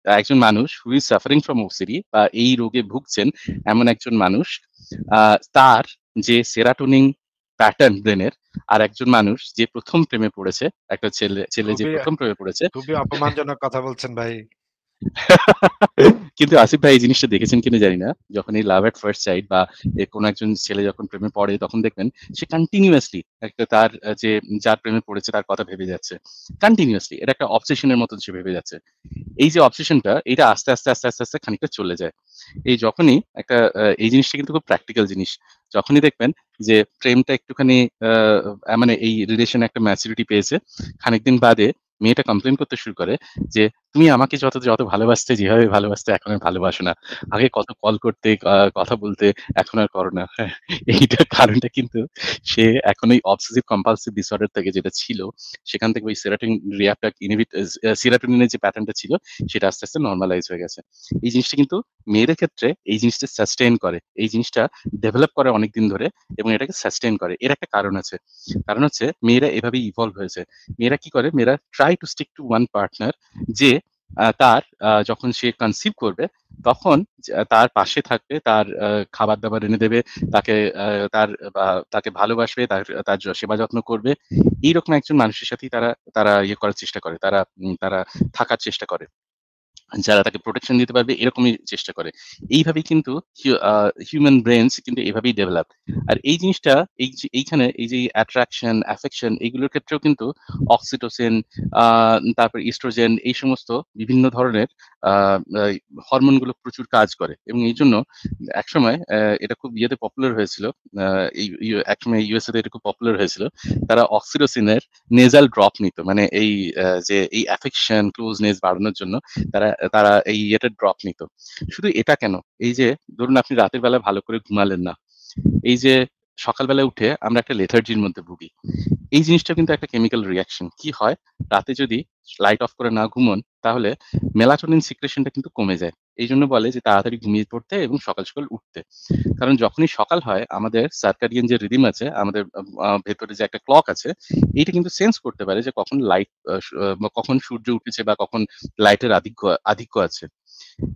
একজন মানুষ who is suffering from OCD বা এই রোগে ভুগছেন এমন একজন মানুষ তার যে সেরাটোনিন প্যাটার্ন ব্রেনের আর একজন মানুষ যে ১ম প্রেমে পড়েছে, একটা ছেলে যে খুবই ১ম প্রেমে পড়েছে খুবই অপমানজনক কথা বলছেন ভাই। কিন্তু আসিফ ভাই এই জিনিসটা দেখেছেন কিনা জানি না। যখন এই লাভ এট ফার্স্ট সাইট বা কোনো একজন ছেলে যখন প্রেমে পড়ে তখন দেখবেন সে কন্টিনিউয়াসলি একটা তার যে যার প্রেমে পড়েছে তার কথা ভেবে যাচ্ছে। কন্টিনিউয়াসলি এটা একটা অবসেশন এর মতন সে ভেবে যাচ্ছে। এই যে অবসেশনটা এটা আস্তে আস্তে খানিকটা চলে যায়। এই যখনই একটা এই জিনিসটা কিন্তু খুব প্র্যাকটিক্যাল জিনিস। যখনই দেখবেন যে প্রেমটা একটুখানি আ মানে এই রিলেশন একটা ম্যাচুরিটি পেয়েছে, খানিকদিন বাদে মেয়েটা কমপ্লেইন করতে শুরু করে যে, "তুমি আমাকে যত ভালোবাসতে, যেভাবে ভালোবাসতে এখন আর ভালোবাসো না। আগে কত কল করতে, কথা বলতে, এখন আর করো না।" হ্যাঁ? এইটার কারণটা কিন্তু সে এখন ওই অবসেসিভ কম্পালসিভ ডিসঅর্ডার থেকে যেটা ছিল, সেখান থেকে ওই সেরাটোনিন রিয়াপ্টার ইনহিবিট সেরাটোনিনের যে প্যাটার্নটা ছিল, সেটা আস্তে আস্তে নরমালাইজ হয়ে গেছে। এই জিনিসটা কিন্তু মেয়েদের ক্ষেত্রে এই জিনিসটা সাস্টেইন করে। এই জিনিসটা ডেভেলপ করে অনেকদিন ধরে এবং এটাকে সাস্টেইন করে। এর একটা কারণ আছে। কারণ হচ্ছে মেয়েরা এভাবেই ইভলভ হয়েছে। মেয়েরা কি করে? মেয়েরা try to stick to one partner যে তার যখন সে কনসিভ করবে তখন তার পাশে থাকবে, তার খাবার-দাবার এনে দেবে, তাকে আ তার বা তাকে ভালোবাসবে, তার সেবা যত্ন করবে। এইরকম একজন মানুষের সাথেই তারা তারা ইয়ে করার চেষ্টা করে। তারা থাকার চেষ্টা করে। যারা তাকে প্রোটেকশন দিতে পারবে এরকমই চেষ্টা করে। এইভাবেই কিন্তু হিউম্যান ব্রেইনস কিন্তু এভাবেই ডেভেলপ। আর এই জিনিসটা এইখানে এই যে অ্যাট্রাকশন, অ্যাফেকশন এগুলোর ক্ষেত্রেও কিন্তু অক্সিটোসিন, আ তারপর ইস্ট্রোজেন এই সমস্ত বিভিন্ন ধরনের আ আ হরমোন গুলো প্রচুর কাজ করে। এবং এইজন্য একসময় এটা খুব ইয়েতে পপুলার হয়েছিল। আ এই একসময় ইউএসএ তে এটা খুব পপুলার হয়েছিল। তারা অক্সিটোসিনের নেজাল ড্রপ নিত। মানে এই যে এই অ্যাফেকশন, ক্লোজনেস বাড়ানোর জন্য তারা তারা এই ইয়েটা ড্রপ নিত। শুধু এটা কেন? এই যে ধরুন আপনি রাতের বেলা ভালো করে ঘুমালেন না। এই যে সকালবেলা উঠে আমরা একটা লেথার্জির মধ্যে ভুগি। এই জিনিসটা কিন্তু একটা কেমিক্যাল রিঅ্যাকশন। কি হয়? রাতে যদি লাইট অফ করে না ঘুমোন, তাহলে মেলাটোনিন সিক্রেশনটা কিন্তু কমে যায়। এইজন্য বলে যে তাড়াতাড়ি ঘুমিয়ে পড়তে এবং সকাল, সকাল উঠতে। কারণ যখনই সকাল হয় আমাদের সার্কাডিয়ান যে রিদম আছে, আমাদের ভেতরে যে একটা ক্লক আছে, এইটা কিন্তু সেন্স করতে পারে যে কখন লাইট কখন সূর্য উঠেছে বা কখন লাইটের আধিক্য আছে।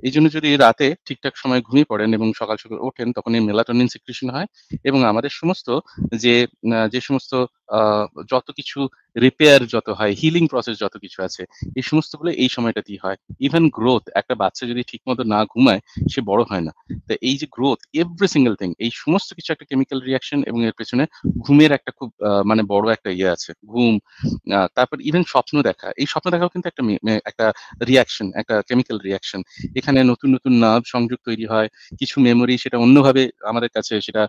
এইজন্য যদি রাতে ঠিকঠাক সময়ে ঘুমিয়ে পড়েন এবং সকাল, সকাল ওঠেন তখন এই মেলাটোনিন সিক্রেশন হয় এবং আমাদের সমস্ত যে যে সমস্ত আ যত কিছু রিপেয়ার যত হয়, হিলিং প্রসেস যত কিছু আছে, এই সমস্তগুলো এই সময়টাতেই হয়। ইভেন গ্রোথ একটা বাচ্চা যদি ঠিকমতো না ঘুমায়, সে বড় হয় না। তো এই যে গ্রোথ এভরি সিঙ্গল থিং এই সমস্ত কিছু একটা কেমিক্যাল রিঅ্যাকশন এবং এর পেছনে ঘুমের একটা খুব মানে বড় একটা ইয়ে আছে। ঘুম, তারপর ইভেন স্বপ্ন দেখা। এই স্বপ্ন দেখাও কিন্তু একটা একটা রিঅ্যাকশন, একটা কেমিক্যাল রিঅ্যাকশন। এখানে নতুন, নতুন নার্ভ সংযোগ তৈরি হয়। কিছু মেমোরি সেটা অন্যভাবে আমাদের কাছে সেটা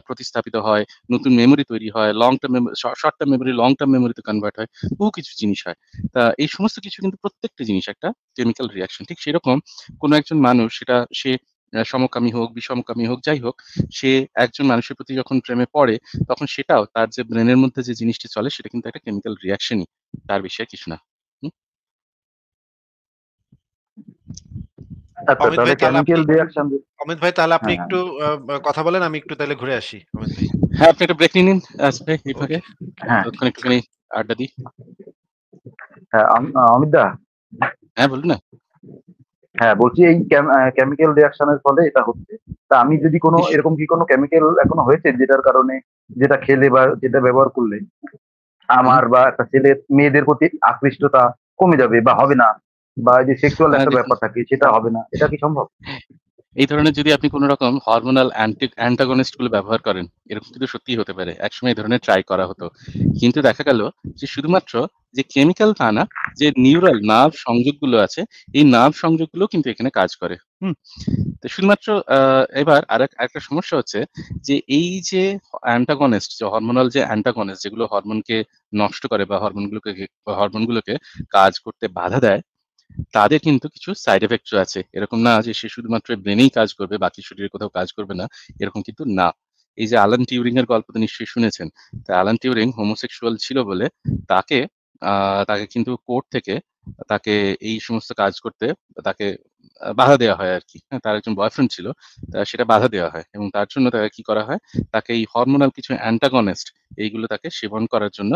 প্রতিস্থাপিত হয়। নতুন মেমোরি তৈরি হয়। Long term short term memory long term মেমোরিতে কনভার্ট হয়। বহু কিছু জিনিস হয়। তা এই সমস্ত কিছু কিন্তু প্রত্যেকটা জিনিস একটা কেমিক্যাল রিঅ্যাকশন। ঠিক সেরকম কোন একজন মানুষ সে সমকামী হোক, বিষমকামী হোক, যাই হোক, সে একজন মানুষের প্রতি যখন প্রেমে পড়ে, তখন সেটাও তার যে ব্রেইনের মধ্যে যে জিনিসটি চলে সেটা কিন্তু একটা কেমিক্যাল রিঅ্যাকশনই। তার বেশি আর কিছু না। হুম? আচ্ছা, অমিত তাহলে ভাই তাহলে আপনি কেমিক্যাল রিঅ্যাকশন। অমিত ভাই তাহলে আপনি হ্যাঁ, হ্যাঁ। একটু কথা বলেন, আমি একটু তাইলে ঘুরে আসি অমিত ভাই। হ্যাঁ, আপনি একটা ব্রেক নিয়ে নিন আজকে এই ফাঁকে। ওকে। হ্যাঁ, ততক্ষণ একটুখানি আড্ডা দিই। হ্যাঁ, অমিত দা। হ্যাঁ, বলুন না। হ্যাঁ, বলছি এই কেমিক্যাল রিঅ্যাকশনের ফলে এটা হচ্ছে। তা আমি যদি কোনো নিশ্চয়ই। এরকম কি কোনো কেমিক্যাল এখনো হয়েছে যেটার কারণে, যেটা খেলে বা যেটা ব্যবহার করলে হুম। আমার বা একটা ছেলের মেয়েদের প্রতি আকৃষ্টতা কমে যাবে বা হবে না, বা এই যে সেক্সুয়াল একটা দেখুন, ব্যাপার থাকে সেটা হবে না, এটা কি সম্ভব? এই ধরনের যদি আপনি কোন রকম হরমোনাল অ্যান্টাগনিস্ট গুলো ব্যবহার করেন, এরকম কিন্তু সত্যিই হতে পারে। একসময় এই ধরনের ট্রাই করা হতো। কিন্তু দেখা গেল যে শুধুমাত্র যে কেমিক্যাল তা না, যে নিউরাল নার্ভ সংযোগগুলো আছে, এই নার্ভ সংযোগগুলোও কিন্তু এখানে কাজ করে। হুম? তো শুধুমাত্র আ এবার আরেকটা সমস্যা হচ্ছে যে এই যে অ্যান্টাগনিস্ট যে হরমোনাল যে অ্যান্টাগনিস্ট যেগুলো হরমোনকে নষ্ট করে বা হরমোনগুলোকে কাজ করতে বাধা দেয়, তাদের কিন্তু কিছু সাইড ইফেক্টস ও আছে। এরকম না যে সে শুধুমাত্র ব্রেনেই কাজ করবে, বাকি শরীরে কোথাও কাজ করবে না, এরকম কিন্তু না। এই যে অ্যালান টিউরিং এর গল্প তো নিশ্চয়ই শুনেছেন। তো অ্যালান টিউরিং হোমোসেক্সুয়াল ছিল বলে তাকে আ তাকে কিন্তু কোর্ট থেকে তাকে এই সমস্ত কাজ করতে তাকে বাধা দেওয়া হয় আরকি। হ্যাঁ? তার একজন বয়ফ্রেন্ড ছিল। সেটা বাধা দেওয়া হয় এবং তার জন্য তাকে কি করা হয়? তাকে এই হরমোনাল কিছু অ্যান্টাগনিস্ট এইগুলো তাকে সেবন করার জন্য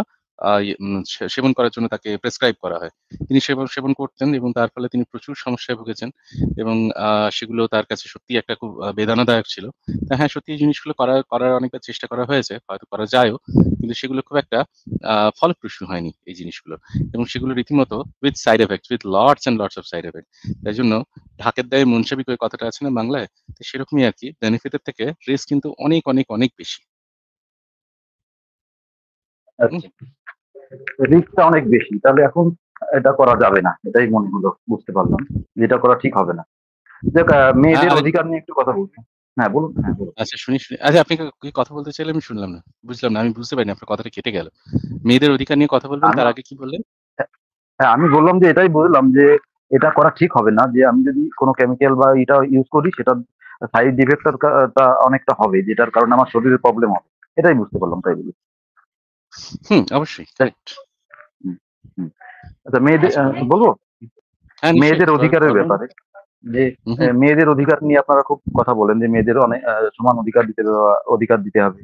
সেবন করার জন্য তাকে প্রেসক্রাইব করা হয়। তিনি সেবন সেবন করতেন এবং তার ফলে তিনি প্রচুর সমস্যায় ভুগেছেন এবং সেগুলো তার কাছে সত্যিই একটা খুব বেদনাদায়ক ছিল। হ্যাঁ, সত্যি এই জিনিসগুলো করার অনেকবার চেষ্টা করা হয়েছে। হয়তো করা যায়ও। কিন্তু সেগুলো খুব একটা ফলপ্রসূ হয়নি এই জিনিসগুলো। এবং সেগুলো রীতিমতো with side effects, with lots and lots of side effects। তাই জন্য ঢাকের দায়ে মন সাবিক ওই কথাটা আছে না বাংলায়? তো সেরকমই আরকি বেনিফিট এর থেকে রিস্ক কিন্তু অনেক, অনেক, অনেক বেশি। হুম? আচ্ছা, রিস্কটা অনেক বেশি। তাহলে এখন এটা করা যাবে না। এটাই মনে হলো, বুঝতে পারলাম। যে এটা করা ঠিক হবে না। যাক, মেয়েদের আরেক অধিকার নিয়ে একটু কথা বলবো। হ্যাঁ, বলুন। হ্যাঁ, বলুন। আচ্ছা শুনি। আচ্ছা আপনি কি কথা বলতে চাইলে আমি শুনলাম না। বুঝলাম না। আমি বুঝতে পারিনি আপনার কথাটা কেটে গেল। মেয়েদের অধিকার নিয়ে কথা বলবেন আমি তার আগে কি বললেন? হ্যাঁ, আমি বললাম যে এটাই বললাম যে এটা করা ঠিক হবে না। যে আমি যদি কোন কেমিক্যাল বা এটা ইউজ করি সেটার সাইড ইফেক্ট টা অনেকটা হবে, যেটার কারণে আমার শরীরে প্রবলেম হবে। এটাই বুঝতে পারলাম, তাই বলি। হুম, অবশ্যই। তাই? কারেক্ট। হুম, হুম। আচ্ছা, মেয়েদের আচ্ছা বলুন। বলবো? হ্যাঁ, নিশ্চয়ই মেয়েদের অধিকারের বলুন। ব্যাপারে যে হু, হু। মেয়েদের অধিকার নিয়ে আপনারা খুব কথা বলেন যে মেয়েদের অনেক সমান অধিকার দিতে হবে।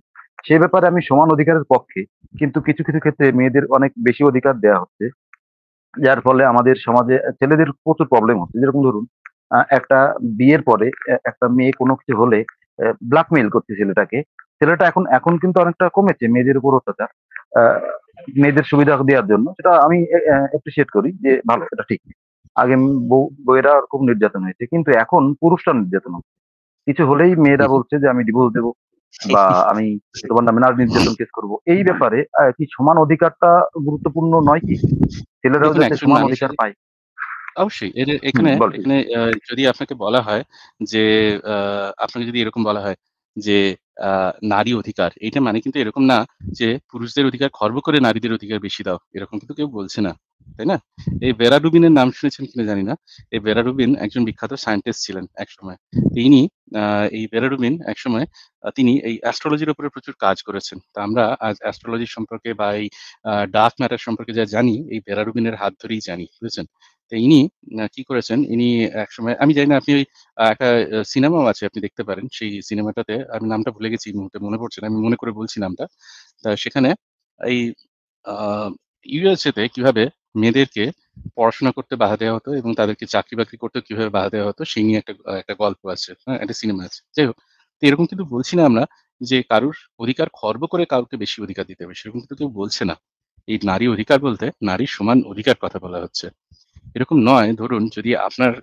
সে ব্যাপারে আমি সমান অধিকারের পক্ষে। কিন্তু কিছু, কিছু ক্ষেত্রে মেয়েদের অনেক বেশি অধিকার দেয়া হচ্ছে। যার ফলে আমাদের সমাজে ছেলেদের প্রচুর প্রবলেম হচ্ছে। যেরকম ধরুন, একটা বিয়ের পরে একটা মেয়ে কোনো কিছু হলে ব্ল্যাকমেইল করছে ছেলেটাকে। ছেলেটা এখন এখন কিন্তু অনেকটা কমেছে মেয়েদের উপর অত্যাচার। আ মেয়েদের সুবিধা দেওয়ার জন্য। সেটা আমি অ্যাপ্রিশিয়েট করি যে ভালো, এটা ঠিক। আগে বউয়েরা খুব নির্যাতন হয়েছে, কিন্তু এখন পুরুষরা নির্যাতন হচ্ছে। কিছু হলেই মেয়েরা বলছে যে আমি ডিভোর্স দেবো বা আমি তোমার নামে নারী নির্যাতন কেস করবো। এই ব্যাপারে কি সমান অধিকারটা গুরুত্বপূর্ণ নয় কি? ছেলেরাও দেখুন যাতে একজন সমান অধিকার মানুষের পায়। অবশ্যই এখানে বল প্লিজ। এখানে যদি আপনাকে বলা হয় যে আপনাকে যদি এরকম বলা হয় যে নারী অধিকার, এইটা মানে কিন্তু এরকম না যে পুরুষদের অধিকার খর্ব করে নারীদের অধিকার বেশি দাও, এরকম কিন্তু কেউ বলছে না, তাই না? এই ভেরা রুবিনের নাম শুনেছেন কিনা জানি না। এই ভেরা রুবিন একজন বিখ্যাত সায়েন্টিস্ট ছিলেন একসময়। তিনি এই ভেরা রুবিন একসময় তিনি এই অ্যাস্ট্রোলজির উপরে প্রচুর কাজ করেছেন। তো আমরা আজ অ্যাস্ট্রোলজি সম্পর্কে বা এই ডার্ক ম্যাটার সম্পর্কে যা জানি এই ভেরা রুবিনের হাত ধরেই জানি, বুঝেছেন? তো ইনি কি করেছেন, ইনি একসময় আমি জানি না আপনি ওই একটা সিনেমাও আছে আপনি দেখতে পারেন। সেই সিনেমাটাতে আমি নামটা ভুলে গেছি এই মুহূর্তে মনে পড়ছে না। আমি মনে করে বলছি নামটা। তা সেখানে এই আ ইউএসএ তে কিভাবে মেয়েদেরকে পড়াশোনা করতে বাধা দেওয়া হতো এবং তাদেরকে চাকরি-বাকরি করতেও কিভাবে বাধা দেওয়া হতো সেই নিয়ে একটা গল্প আছে। হ্যাঁ? একটা সিনেমা আছে। যাই হোক, তো এরকম কিন্তু বলছি না আমরা যে কারুর অধিকার খর্ব করে কাউকে বেশি অধিকার দিতে হবে। সেরকম কিন্তু কেউ বলছে না। এই নারী অধিকার বলতে নারীর সমান অধিকার কথা বলা হচ্ছে। এরকম নয়, ধরুন যদি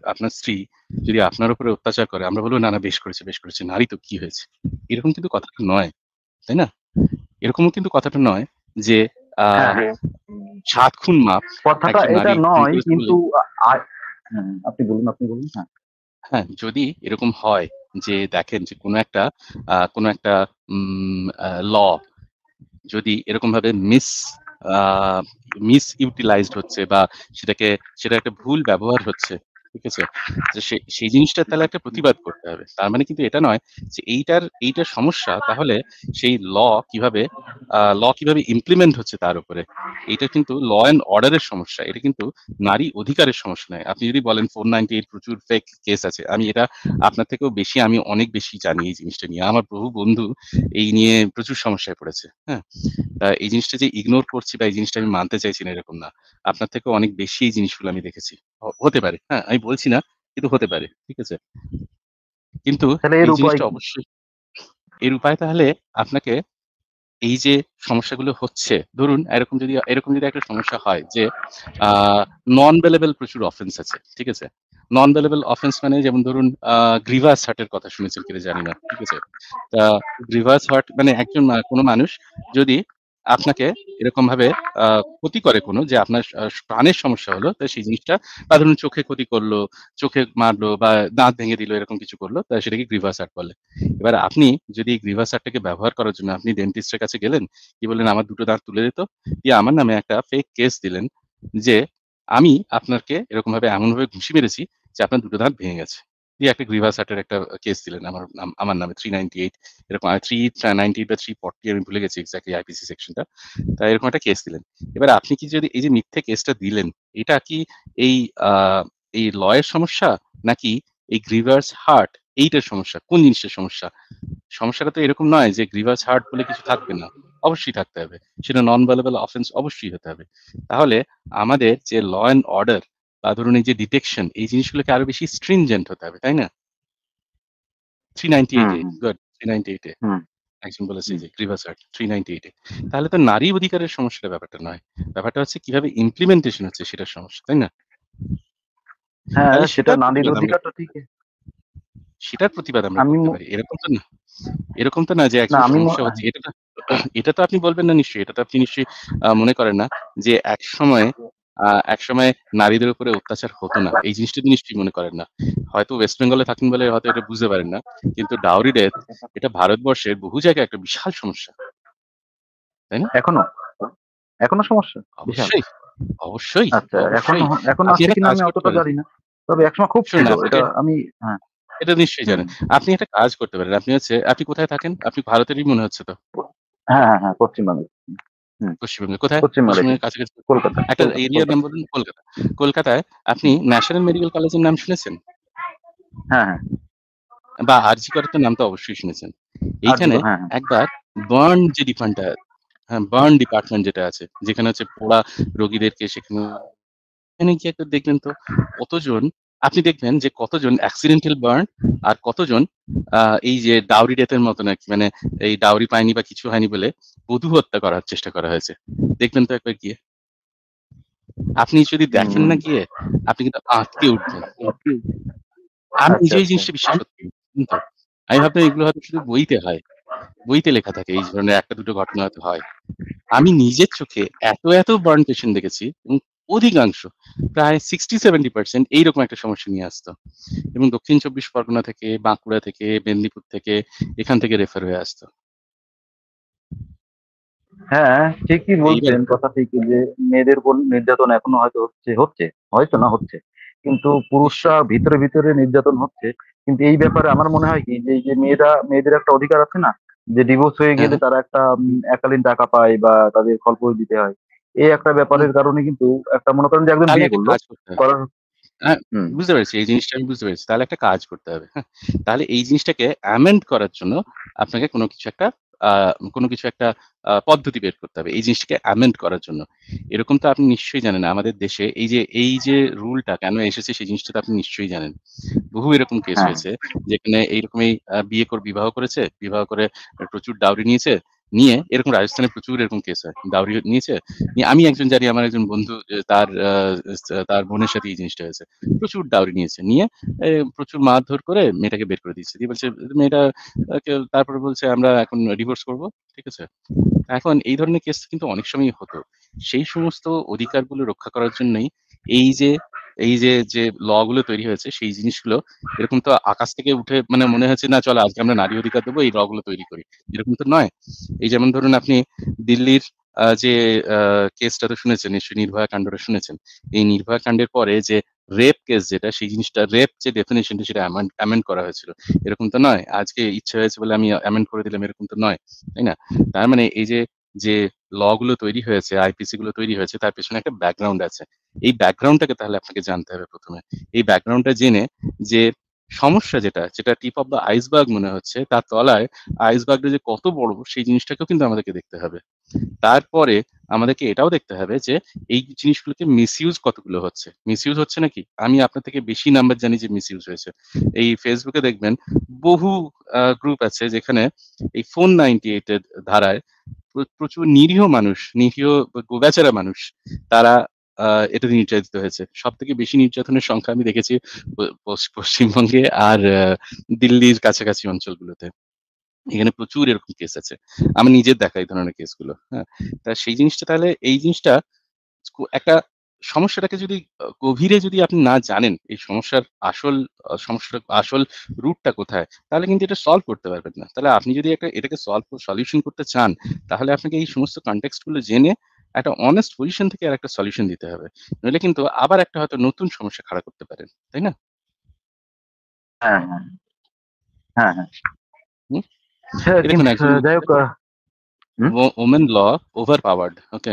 আপনার স্ত্রী যদি আপনার উপরে অত্যাচার করে, আমরা বলব, "না, না বেশ করেছে, বেশ করেছে। নারী তো কি হয়েছে?" এরকম কিন্তু কথাটা নয়, তাই না? এরকমও কিন্তু কথাটা নয় যে আ হ্যাঁ, হ্যাঁ। ৭ খুন মাফ কথাটা একজন এটা নারী খুন নয়, করেছে বলে। কিন্তু আপনি বলুন, আপনি বলুন। হ্যাঁ। হ্যাঁ, যদি এরকম হয় যে দেখেন যে কোনো একটা ল যদি এরকমভাবে আ মিসইউটিলাইজড হচ্ছে বা সেটা একটা ভুল ব্যবহার হচ্ছে। ঠিক আছে? যে সেই জিনিসটার তাহলে একটা প্রতিবাদ করতে হবে। তার মানে কিন্তু এটা নয় যে এইটার সমস্যা তাহলে সেই ল কিভাবে ইমপ্লিমেন্ট হচ্ছে তার উপরে। এইটা কিন্তু ল অ্যান্ড অর্ডার এর সমস্যা। এটা কিন্তু নারী অধিকারের সমস্যা নয়। আপনি যদি বলেন 498 প্রচুর ফেক কেস আছে। এটা আপনার থেকেও বেশি আমি অনেক বেশি জানি এই জিনিসটা নিয়ে। আমার বহু বন্ধু এই নিয়ে প্রচুর সমস্যায় পড়েছে। হ্যাঁ? এই জিনিসটা যে ইগনোর করছি বা এই জিনিসটা আমি মানতে চাইছি না এরকম না। আপনার থেকেও অনেক বেশি এই জিনিসগুলো আমি দেখেছি। হতে পারে। হ্যাঁ, আমি বলছি না, কিন্তু হতে পারে। ঠিক আছে? কিন্তু তাহলে এর এই উপায় জিনিসটা কি? অবশ্যই এর উপায় তাহলে আপনাকে এই যে সমস্যাগুলো হচ্ছে, ধরুন এরকম যদি একটা সমস্যা হয় যে আ নন বেলেবল প্রচুর অফেন্স আছে। ঠিক আছে? নন বেলেবল অফেন্স মানে যেমন ধরুন গ্রিভাস হার্ট এর কথা শুনেছেন কিনা জানি না। ঠিক আছে? তা গ্রিভাস হার্ট মানে একজন কোন মানুষ যদি আপনাকে এরকমভাবে আ ক্ষতি করে যে আপনার প্রাণের সমস্যা হলো, তো সেই জিনিসটা বা ধরুন চোখে ক্ষতি করলো, চোখে মারলো বা দাঁত ভেঙে দিল এরকম কিছু করলো, সেটাকে গ্রিভাস হার্ট বলে। এবার আপনি যদি এই গ্রিভাস হার্টটাকে ব্যবহার করার জন্য আপনি ডেন্টিস্ট এর কাছে গেলেন, গিয়ে বললেন, "আমার ২ টো দাঁত তুলে দিত।" দিয়ে আমার নামে একটা ফেক কেস দিলেন যে, আমি আপনাকে এরকমভাবে এমনভাবে ঘুষি মেরেছি যে আপনার ২ টো দাঁত ভেঙে গেছে। দিয়ে একটা গ্রিভাস হার্টের একটা কেস দিলেন আমার নামে 398 এরকম 398 বা 340 আমি ভুলে গেছি এক্সাক্টলি আইপিসি সেকশনটা। এরকম একটা কেস দিলেন। এবার আপনি কি যদি এই যে মিথ্যে কেসটা দিলেন, এটা কি এই আ এই ল এর সমস্যা নাকি এই গ্রিভাস হার্ট এইটার সমস্যা? কোন জিনিসটার সমস্যা? সমস্যাটা তো এরকম নয় যে গ্রিভাস হার্ট বলে কিছু থাকবে না। অবশ্যই থাকতে হবে। সেটা নন ভায়োলেবল অফেন্স অবশ্যই হতে হবে। তাহলে আমাদের যে ল অ্যান্ড অর্ডার বা ধরুন এই যে ডিটেকশন এই জিনিসগুলোকে আরো বেশি stringent হতে হবে, তাই না? 398 হুম, এ হুম, গুড 398 এ হুম, একজন বলেছে হুম। যে গ্রিভাস হার্ট 398 এ। তাহলে তো নারী অধিকারের সমস্যাটা ব্যাপারটা নয়। ব্যাপারটা হচ্ছে কিভাবে ইমপ্লিমেন্টেশন হচ্ছে সেটার সমস্যা, তাই না? হ্যাঁ, তাহলে সেটা নারীর অধিকারটা ঠিক। সেটার প্রতিবাদ আমরা আমি করতে ম পারি। এরকম তো না যে না একজন আমি ম সমস্যা হচ্ছে। এটা তো আপনি বলবেন না নিশ্চয়ই। এটা তো আপনি নিশ্চয়ই মনে করেন না যে একসময় নারীদের উপরে অত্যাচার হতো না। এই জিনিসটা তো নিশ্চয়ই মনে করেন না। হয়তো ওয়েস্ট বেঙ্গলে থাকেন বলে হয়তো এটা বুঝতে পারেন না। কিন্তু ডাউরি ডেথ এটা ভারতবর্ষের বহু জায়গায় একটা বিশাল সমস্যা। তাই না? এখনো? এখনো সমস্যা? বিশাল? অবশ্যই, অবশ্যই, আচ্ছা, এখনো অবশ্যই। এখনো আপনি আছে একটা কিনা কাজ আমি করতে অতটা পারেন। জানি না। তবে একসময় খুব শুনুন ছিল। এটা আপনাকে আমি হ্যাঁ, এটা নিশ্চয়ই হুম। জানেন। আপনি একটা কাজ করতে পারেন। আপনি কোথায় থাকেন? আপনি ভারতেরই মনে হচ্ছে তো। হ্যাঁ, হ্যাঁ, হ্যাঁ, পশ্চিমবঙ্গে। হুম, পশ্চিমবঙ্গে কোথায়? পশ্চিমবাংলায় পশ্চিমবঙ্গের ঠিক। কাছাকাছি কলকাতা, একটা কলকাতা, এরিয়ার নাম কলকাতা। বলুন। কলকাতা। কলকাতায় আপনি হুম। ন্যাশনাল মেডিকেল কলেজের নাম শুনেছেন? হ্যাঁ, হ্যাঁ। বা আরজি করের তো নাম তো অবশ্যই শুনেছেন। এইখানে আরজিকর, হ্যাঁ, হ্যাঁ। একবার বার্ন যে ডিপার্টমেন্টটা হ্যাঁ, বার্ন ডিপার্টমেন্ট যেটা আছে, যেখানে হচ্ছে পোড়া রোগীদেরকে সেখানে গিয়ে একবার দেখবেন তো কতজন আপনি দেখবেন যে কতজন অ্যাক্সিডেন্টাল বার্ন আর কতজন আ এই যে ডাউরি ডেথ এর মতন আরকি মানে এই ডাউরি পায়নি বা কিছু হয়নি বলে বধূ হত্যা করার চেষ্টা করা হয়েছে। দেখবেন তো একবার গিয়ে। আপনি যদি দেখেন হুম। না গিয়ে আপনি কিন্তু আঁতকে উঠবেন। আমি আচ্ছা, নিজেও এই আচ্ছা। জিনিসটা বিশ্বাস করতাম। কিন্তু আমি ভাবতাম এগুলো হয়তো শুধু বইতে হয়। বইতে লেখা থাকে এই ধরনের ১ টা ২ টো ঘটনা হয়তো হয়। আমি নিজের চোখে এত বার্ন পেশেন্ট দেখেছি এবং অধিকাংশ প্রায় 60-70% এইরকম একটা সমস্যা নিয়ে আসতো। এবং দক্ষিণ চব্বিশ পরগনা থেকে, বাঁকুড়া থেকে, মেদিনীপুর থেকে এখান থেকে রেফার হয়ে আসতো। হ্যাঁ, ঠিকই এইবার বলছেন, কথা ঠিকই যে মেয়েদের উপর নির্যাতন এখনো হয়তো হচ্ছে, হয়তো না হচ্ছে। কিন্তু পুরুষরা নিশ্চয়ই। ভিতরে নির্যাতন হচ্ছে। কিন্তু এই ব্যাপারে আমার মনে হয় কি যে এই যে মেয়েদের একটা অধিকার আছে না? যে ডিভোর্স হয়ে হ্যাঁ, গেলে হ্যাঁ। তারা একটা এককালীন টাকা পায় বা তাদের খরচ দিতে হয়। এই একটা হুম, ব্যাপারের কারণে কিন্তু একটা মনে করেন যে একজন তাহলে বিয়ে একটা করলো, কাজ করতে হবে। করার হ্যাঁ, হুম, বুঝতে পেরেছি। এই জিনিসটা আমি বুঝতে পেরেছি। তাহলে একটা কাজ করতে হবে। হ্যাঁ? তাহলে এই জিনিসটাকে amend করার জন্য আপনাকে আ কোনো কিছু একটা পদ্ধতি বের করতে হবে। এই জিনিসটাকে amend করার জন্য। এরকম তো আপনি নিশ্চয়ই জানেন আমাদের দেশে এই যে রুলটা কেন এসেছে সেই জিনিসটা তো আপনি নিশ্চয়ই জানেন। বহু এরকম কেস হ্যাঁ, হয়েছে যেখানে এইরকমই বিবাহ করেছে। বিবাহ করে প্রচুর ডাউরি নিয়েছে। নিয়ে এরকম রাজস্থানে প্রচুর এরকম কেস হয়। ডাউরি নিয়েছে। আমি একজন জানি আমার একজন বন্ধু তার বোনের সাথে এই জিনিসটা হয়েছে। প্রচুর ডাউরি নিয়েছে। নিয়ে প্রচুর মারধর করে মেয়েটাকে বের করে দিয়েছে। দিয়ে বলছে মেয়েটা তারপরে বলছে আমরা এখন ডিভোর্স করব। ঠিক আছে? এখন এই ধরনের কেস কিন্তু অনেক সময়ই হতো। সেই সমস্ত অধিকারগুলো রক্ষা করার জন্যই এই যে যে ল গুলো তৈরি হয়েছে সেই জিনিসগুলো এরকম তো আকাশ থেকে উঠে মানে মনে হয়েছে না চলো আজকে আমরা নারী অধিকার দেবো এই ল গুলো তৈরি করি। এরকম তো নয়। এই যেমন ধরুন আপনি দিল্লির যে কেসটা তো শুনেছেন নিশ্চয়ই নির্ভয়া কাণ্ডটা শুনেছেন। এই নির্ভয়া কাণ্ডের পরে যে রেপ কেস যেটা সেই জিনিসটা রেপ যে ডেফিনিশনটা সেটা অ্যামেন্ড করা হয়েছিল। এরকম তো নয়। আজকে ইচ্ছা হয়েছে বলে আমি অ্যামেন্ড করে দিলাম এরকম তো নয়। তাই না? তার মানে এই যে ল গুলো তৈরি হয়েছে, আইপিসি গুলো তৈরি হয়েছে তার পেছনে একটা ব্যাকগ্রাউন্ড আছে। এই ব্যাকগ্রাউন্ডটাকে তাহলে আপনাকে জানতে হবে ১ম এ। এই ব্যাকগ্রাউন্ডটা জেনে যে সমস্যা যেটা টিপ অফ দ্য আইসবার্গ মনে হচ্ছে তার তলায় আইসবার্গটা যে কত বড় সেই জিনিসটাকেও কিন্তু আমাদেরকে দেখতে হবে। তারপরে আমাদেরকে এটাও দেখতে হবে যে এই জিনিসগুলোকে মিসইউজ কতগুলো হচ্ছে। মিসইউজ হচ্ছে নাকি? আমি আপনার থেকে বেশি নাম্বার জানি যে মিসইউজ হয়েছে। এই Facebook এ দেখবেন বহু গ্রুপ আছে যেখানে এই ফোন 98 এর ধারায় প্রচুর নিরীহ মানুষ, নিরীহ গোবেচারা মানুষ তারা আ এটাতে নির্যাতিত হয়েছে। সবথেকে বেশি নির্যাতনের সংখ্যা আমি দেখেছি পশ্চিমবঙ্গে আর দিল্লির কাছাকাছি অঞ্চলগুলোতে। এখানে প্রচুর এরকম কেস আছে। আমার নিজের দেখা এই ধরনের কেসগুলো। হ্যাঁ? তা সেই জিনিসটা তাহলে এই জিনিসটা একটা সমস্যাটাকে যদি গভীরে যদি আপনি না জানেন, এই সমস্যার সমস্যাটার আসল রুটটা কোথায়? তাহলে কিন্তু এটা সলভ করতে পারবেন না। তাহলে আপনি যদি এটাকে সলিউশন করতে চান, তাহলে আপনাকে এই সমস্ত কনটেক্সট গুলো জেনে একটা অনেস্ট পজিশন থেকে আরেকটা সলিউশন দিতে হবে। নইলে কিন্তু আবার একটা হয়তো নতুন সমস্যা খাড়া করতে পারেন। তাই না? হ্যাঁ, হ্যাঁ, হ্যাঁ, হ্যাঁ। হুম? হ্যাঁ, এই দেখুন কিন্তু একজন যাই হোক হুম? ওমেন ল ওভার পাওয়ার্ড। ওকে?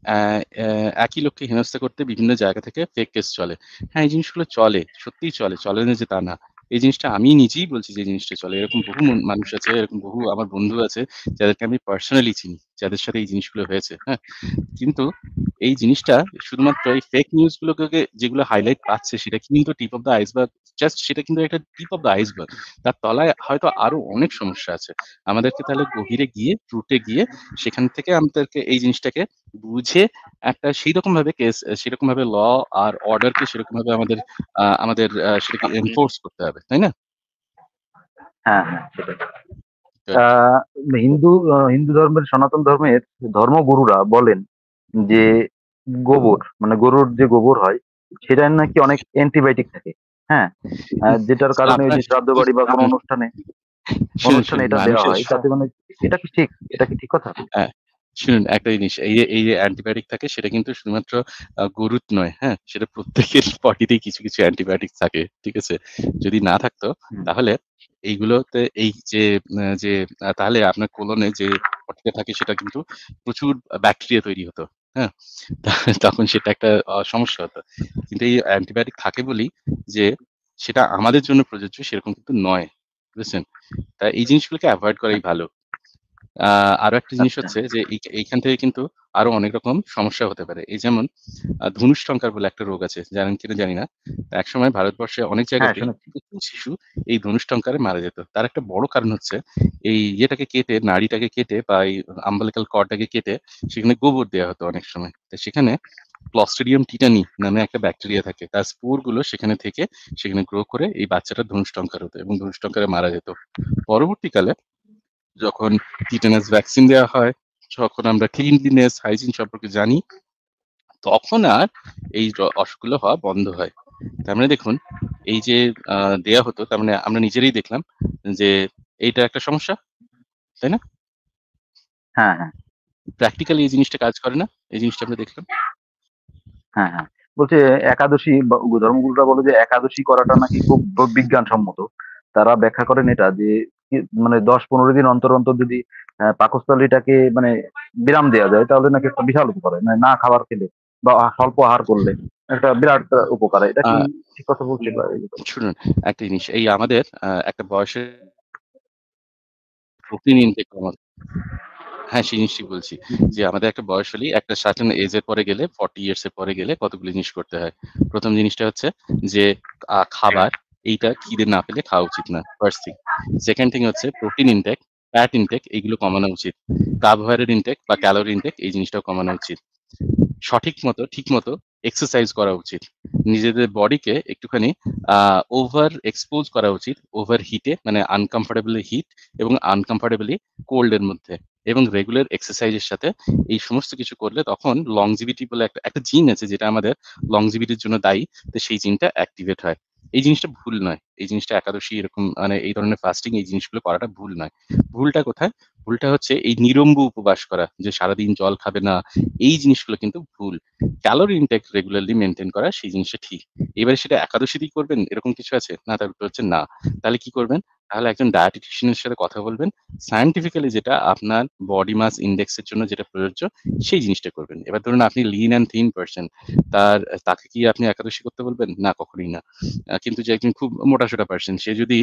অ্যা অ্যা একই লোককে হেনস্থা করতে বিভিন্ন জায়গা থেকে ফেক কেস চলে। হ্যাঁ, এই জিনিসগুলো চলে। সত্যিই চলে। চলে না যে তা না। এই জিনিসটা আমি নিজেই বলছি যে এই জিনিসটা চলে। এরকম বহু মানুষ আছে, এরকম বহু আমার বন্ধু আছে যাদেরকে আমি পার্সোনালি চিনি। যাদের সাথে এই জিনিসগুলো হয়েছে। হ্যাঁ? কিন্তু এই জিনিসটা শুধুমাত্র এই ফেক নিউজ গুলোকে যেগুলো হাইলাইট পাচ্ছে সেটা কিন্তু tip of the iceberg just সেটা কিন্তু একটা টিপ অফ দ্যা আইসবার্গ। তার তলায় হয়তো আরো অনেক সমস্যা আছে। আমাদেরকে তাহলে গভীরে গিয়ে রুটে গিয়ে সেখান থেকে আমাদেরকে এই জিনিসটাকে বুঝে একটা সেরকমভাবে ল আর অর্ডারকে সেরকমভাবে সেটাকে এনফোর্স করতে হবে। তাই না? হ্যাঁ, হ্যাঁ, সেটাই। তো আহ হিন্দু ধর্মের সনাতন ধর্মের ধর্মগুরুরা বলেন যে মানে গরুর যে গোবর হয় সেটার নাকি অনেক অ্যান্টিবায়োটিক থাকে। হ্যাঁ, যেটার কারণে ওই আপনার যে শ্রাদ্ধ বাড়ি বা কোনো অনুষ্ঠানে শুনুন, অনুষ্ঠানে শুনুন এটা দেওয়া মানুষের হয় তাতে মানে এটা কি ঠিক? এটা কি ঠিক কথা? হ্যাঁ, শুনুন একটা জিনিস এই যে অ্যান্টিবায়োটিক থাকে সেটা কিন্তু শুধুমাত্র গরুর নয়, হ্যাঁ? সেটা প্রত্যেকের বডিতেই কিছু অ্যান্টিবায়োটিক থাকে। ঠিক আছে? যদি না থাকতো হুম, তাহলে এইগুলোতে এই যে যে তাহলে আপনার কোলনে যে পটিটা থাকে সেটা কিন্তু প্রচুর ব্যাকটেরিয়া তৈরি হতো। হ্যাঁ? তখন সেটা একটা সমস্যা হতো। কিন্তু এই অ্যান্টিবায়োটিক থাকে বলেই যে সেটা আমাদের জন্য প্রযোজ্য সেরকম কিন্তু নয়। বুঝেছেন? তাই এই জিনিসগুলোকে এভয়েড করাই ভালো। আ আরো একটা জিনিস আচ্ছা। হচ্ছে যে এইখান থেকে কিন্তু আরো অনেক রকম সমস্যা হতে পারে। এই যেমন ধনুষ্টঙ্কার বলে একটা রোগ আছে। জানেন কিনা জানি না। একসময় ভারতবর্ষে অনেক হ্যাঁ, জায়গাতেই শুনেছি। প্রচুর শিশু এই ধনুষ্টঙ্কারে মারা যেত। তার একটা বড় কারণ হচ্ছে এই ইয়েটাকে কেটে নাড়িটাকে কেটে বা এই umbilical cord টাকে কেটে সেখানে গোবর দেয়া হতো অনেক সময়। তো সেখানে ক্লস্ট্রিডিয়াম টিটানি নামে একটা ব্যাকটেরিয়া থাকে। তার স্পোর গুলো সেখানে গ্রো করে এই বাচ্চাটা ধনুষ্টঙ্কার হতো এবং ধনুষ্টঙ্কারে মারা যেত। পরবর্তীকালে যখন টিটানাস ভ্যাকসিন দেওয়া হয়, যখন আমরা ক্লিনলিনেস, হাইজিন সম্পর্কে জানি, তখন আর এই অসুখগুলো হওয়া বন্ধ হয়। তার মানে দেখুন, এই যে দেয়া হতো, তার মানে আমরা নিজেরাই দেখলাম যে এইটা একটা সমস্যা, তাই না? হ্যাঁ, হ্যাঁ, প্র্যাকটিক্যালি এই জিনিসটা কাজ করে না? এই জিনিসটা আমরা দেখলাম। হ্যাঁ, হ্যাঁ। বলছে একাদশী ধর্মগুরুরা বলে যে একাদশী করাটা নাকি খুব বিজ্ঞানসম্মত। তারা ব্যাখ্যা করেন এটা যে মানে ১০-১৫ দিন অন্তর অন্তর যদি পাকস্থলীটাকে মানে বিরাম দেওয়া যায় তাহলে নাকি একটা বিশাল উপকার হয়। মানে না খাবার খেলে বা স্বল্প আহার করলে একটা বিরাট উপকার হয়। এটা কি আহ ঠিক কথা বলছি? শুনুন, একটা জিনিস, এই আমাদের একটা বয়সে প্রোটিন ইনটেক কমাতে, হ্যাঁ, সেই জিনিসটি বলছি যে আমাদের একটা বয়স হলেই, একটা সার্টেন এজ এর পরে গেলে, 40 ইয়ার্স এর পরে গেলে কতগুলো জিনিস করতে হয়। প্রথম জিনিসটা হচ্ছে যে খাবার, এইটা খিদে না পেলে খাওয়া উচিত না, ফার্স্ট থিং। সেকেন্ড থিং হচ্ছে প্রোটিন ইনটেক, ফ্যাট ইনটেক, এইগুলো কমানো উচিত। কার্বোহাইড্রেট ইনটেক বা ক্যালোরি ইনটেক, এই জিনিসটাও কমানো উচিত। ঠিকমতো এক্সারসাইজ করা উচিত। নিজেদের বডিকে একটুখানি ওভার এক্সপোজ করা উচিত ওভার হিটে, মানে আনকমফোর্টেবলি হিট এবং আনকমফোর্টেবলি কোল্ড এর মধ্যে, এবং রেগুলার এক্সারসাইজের সাথে এই সমস্ত কিছু করলে তখন লংজিভিটি বলে একটা জিন আছে যেটা আমাদের লংজিভিটির জন্য দায়ী, তো সেই জিনটা অ্যাক্টিভেট হয়। এই জিনিসটা ভুল নয়। এই জিনিসটা একাদশী এরকম মানে এই ধরনের ফাস্টিং, এই জিনিসগুলো করাটা ভুল নয়। ভুলটা কোথায়? ভুলটা হচ্ছে এই নিরম্বু উপবাস করা, যে সারাদিন জল খাবে না, এই জিনিসগুলো কিন্তু ভুল। ক্যালোরি ইনটেক রেগুলারলি মেইনটেইন করা, সেই জিনিসটা ঠিক। এবারে সেটা একাদশীতেই করবেন এরকম কিছু আছে? না, তার উত্তর হচ্ছে না। তাহলে কি করবেন? তাহলে একজন ডায়েটিশিয়ান এর সাথে কথা বলবেন। সায়েন্টিফিক্যালি যেটা আপনার বডি মাস ইনডেক্স এর জন্য যেটা প্রযোজ্য, সেই জিনিসটা করবেন। এবার ধরুন আপনি লিন অ্যান্ড থিন পারসন, তাকে কি আপনি একাদশী করতে বলবেন? না, কখনোই না। কিন্তু যে একজন খুব মোটা-সোটা পারসন, সে যদি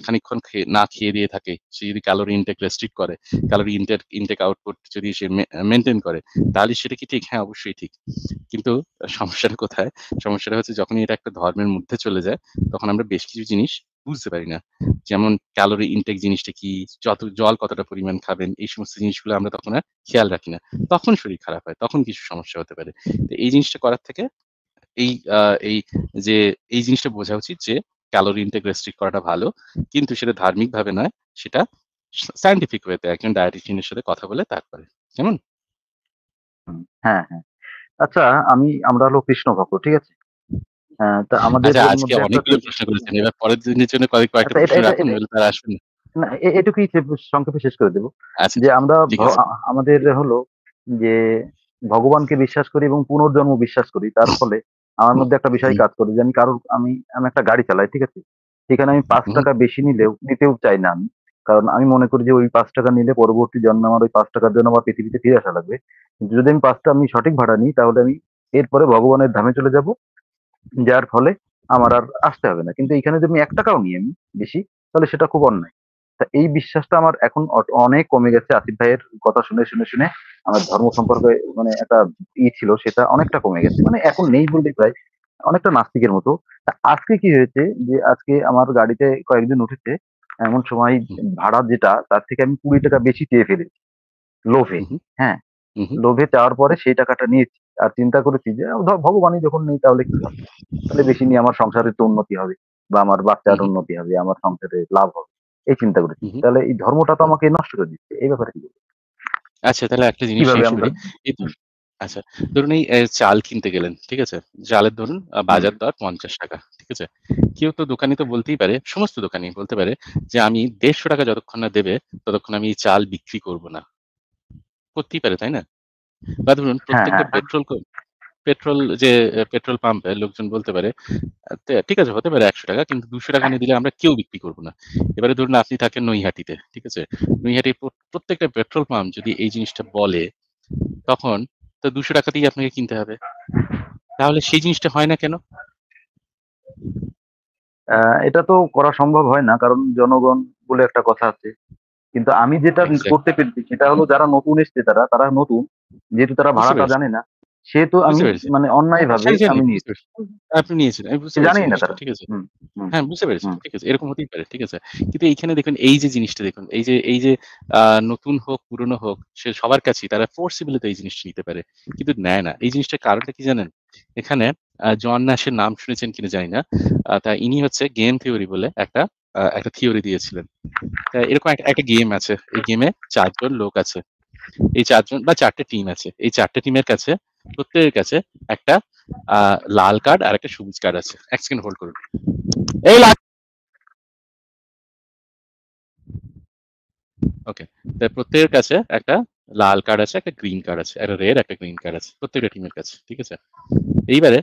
খানিকক্ষণ না খেয়ে দিয়ে থাকে, সে যদি ক্যালোরি ইনটেক রেস্ট্রিক্ট করে, ক্যালোরি ইনটেক আউটপুট যদি সে মেইনটেইন করে, তাহলে সেটা কি ঠিক? হ্যাঁ, অবশ্যই ঠিক। কিন্তু সমস্যাটা কোথায়? সমস্যাটা হচ্ছে যখনই এটা একটা ধর্মের মধ্যে চলে যায়, তখন আমরা বেশ কিছু জিনিস বুঝতে পারি না। যেমন ক্যালোরি ইনটেক জিনিসটা কি? জল কতটা পরিমাণ খাবেন? এই সমস্ত জিনিসগুলো আমরা তখন আর খেয়াল রাখি না। তখন শরীর খারাপ হয়। তখন কিছু সমস্যা হতে পারে। তো এই জিনিসটা করার থেকে এই এই যে এই জিনিসটা বোঝা উচিত যে ক্যালোরি ইনটেক রেস্ট্রিক্ট করাটা ভালো। কিন্তু সেটা ধার্মিকভাবে নয়। সেটা সায়েন্টিফিক ওয়েতে একজন ডায়েটিশিয়ান এর সাথে কথা বলে তারপরে। কেমন? হ্যাঁ, হ্যাঁ। আচ্ছা, আমরা হলো কৃষ্ণ ভক্ত, ঠিক আছে? তা আমাদের আচ্ছা, আজকে মধ্যে একটা অনেকগুলো প্রশ্ন করেছেন। এবার পরের দিনের জন্য কয়েকটা আচ্ছা, প্রশ্ন রাখুন, নইলে তারা আসবে না। না, এটুকুই সংক্ষেপে শেষ করে দেব। আচ্ছা, যে আমরা ঠিক আছে। আমাদের হলো যে ভগবানকে বিশ্বাস করি এবং পুনর্জন্ম বিশ্বাস করি। তার ফলে আমার হুম, মধ্যে একটা বিষয় হুম, কাজ করে যে আমি একটা গাড়ি চালাই, ঠিক আছে? সেখানে আমি হুম, ৳৫ বেশি নিতেও চাই না আমি। কারণ আমি মনে করি যে ওই ৳৫ নিলে পরবর্তী জন্মে আমার ওই ৳৫ র জন্য আমার পৃথিবীতে ফিরে আসা লাগবে। কিন্তু যদি আমি সঠিক ভাড়া নিই তাহলে আমি এরপরে ভগবানের ধামে চলে যাব। যার ফলে আমার আর আসতে হবে না। কিন্তু এইখানে যদি আমি ৳১ ও নিই আমি বেশি, তাহলে সেটা খুব অন্যায়। তা এই বিশ্বাসটা আমার এখন অনেক কমে গেছে। আসিফ ভাইয়ের কথা শুনে আমার ধর্ম সম্পর্কে মানে একটা ছিল সেটা অনেকটা কমে গেছে। মানে এখন নেই বললেই প্রায়। অনেকটা নাস্তিকের মতো। তা আজকে কি হয়েছে যে আজকে আমার গাড়িতে কয়েকজন উঠেছে। এমন সময় হুম, ভাড়া যেটা তার থেকে আমি ৳২০ বেশি চেয়ে ফেলেছি। লোভে। হুম, হ্যাঁ? হুম, হুম, লোভে চাওয়ার পরে সেই টাকাটা নিয়েছি। আর চিন্তা করেছি যে ভগবানই যখন নেই তাহলে কি হবে? তাহলে বেশি নিয়ে আমার সংসারের তো উন্নতি হবে বা আমার বাচ্চার হুম, উন্নতি হবে, আমার সংসারে লাভ হবে। এই চিন্তা করেছি। হুম। তাহলে এই ধর্মটা তো আমাকে নষ্ট করে দিচ্ছে। এই ব্যাপারে কি বলবেন? আচ্ছা, তাহলে একটা জিনিস কিভাবে শেষ আমরা করি। এই ধরুন, আচ্ছা, ধরুন এই চাল কিনতে গেলেন, ঠিক আছে? চালের ধরুন হুম, বাজার দর ৳৫০, ঠিক আছে? কেউ তো দোকানি তো বলতেই পারে, সমস্ত দোকানি বলতে পারে যে, "আমি ৳১৫০ যতক্ষণ না দেবে, ততক্ষণ আমি এই চাল বিক্রি করব না।" করতেই পারে, তাই না? বা ধরুন হ্যাঁ, প্রত্যেকটা হ্যাঁ, পেট্রোল যে পেট্রোল পাম্পে লোকজন বলতে পারে, ঠিক আছে, হতে পারে ৳১০০, কিন্তু ৳২০০ না দিলে আমরা কেউ বিক্রি করব না। এবারে ধরুন আপনি থাকেন নৈহাটিতে, ঠিক আছে? নৈহাটির প্রত্যেকটা পেট্রোল পাম্প যদি এই জিনিসটা বলে, তখন তো ৳২০০ তেই আপনাকে কিনতে হবে। তাহলে সেই জিনিসটা হয় না কেন? এটা তো করা সম্ভব হয় না। কারণ জনগণ বলে একটা কথা আছে। কিন্তু আমি যেটা এক্সাক্ট, করতে পেরেছি সেটা হলো যারা নতুন এসছে তারা নতুন। যেহেতু তারা বুঝতে ভাড়াটা পেরেছি। জানে না। সে তো আমি বুঝতে পেরেছি। মানে অন্যায়ভাবে জানি, জানি আমি বুঝতে নিয়েছি। পেরেছি। আপনি নিয়েছেন। আমি বুঝতে সে পেরেছি জানেই না জিনিসটা। তারা। ঠিক আছে। হুম, হুম, হ্যাঁ, বুঝতে পেরেছি। হুম, ঠিক আছে। এরকম হতেই পারে। ঠিক আছে। কিন্তু এইখানে দেখুন এই যে জিনিসটা দেখুন, এই যে আ নতুন হোক, পুরনো হোক, সে সবার কাছেই তারা ফোর্সিবলি তো এই জিনিসটা নিতে পারে। কিন্তু নেয় না। এই জিনিসটার কারণটা কি জানেন? এখানে জন ন্যাশের নাম শুনেছেন কিনা জানি না। তা ইনি হচ্ছে গেম থিওরি বলে একটা থিওরি দিয়েছিলেন। তা এরকম একটা গেম আছে। এই গেমে ৪ জন লোক আছে। এই ৪ জন বা ৪ টে টিম আছে। এই ৪ টে টিমের কাছে প্রত্যেকের কাছে একটা আ লাল কার্ড আর একটা সবুজ কার্ড আছে। ১ সেকেন্ড হোল্ড করুন। এই লা ওকে। তো প্রত্যেকের কাছে একটা লাল কার্ড আছে, একটা গ্রিন কার্ড আছে। একটা রেড, একটা গ্রিন কার্ড আছে। প্রত্যেকটা টিমের কাছে। ঠিক আছে? এইবারে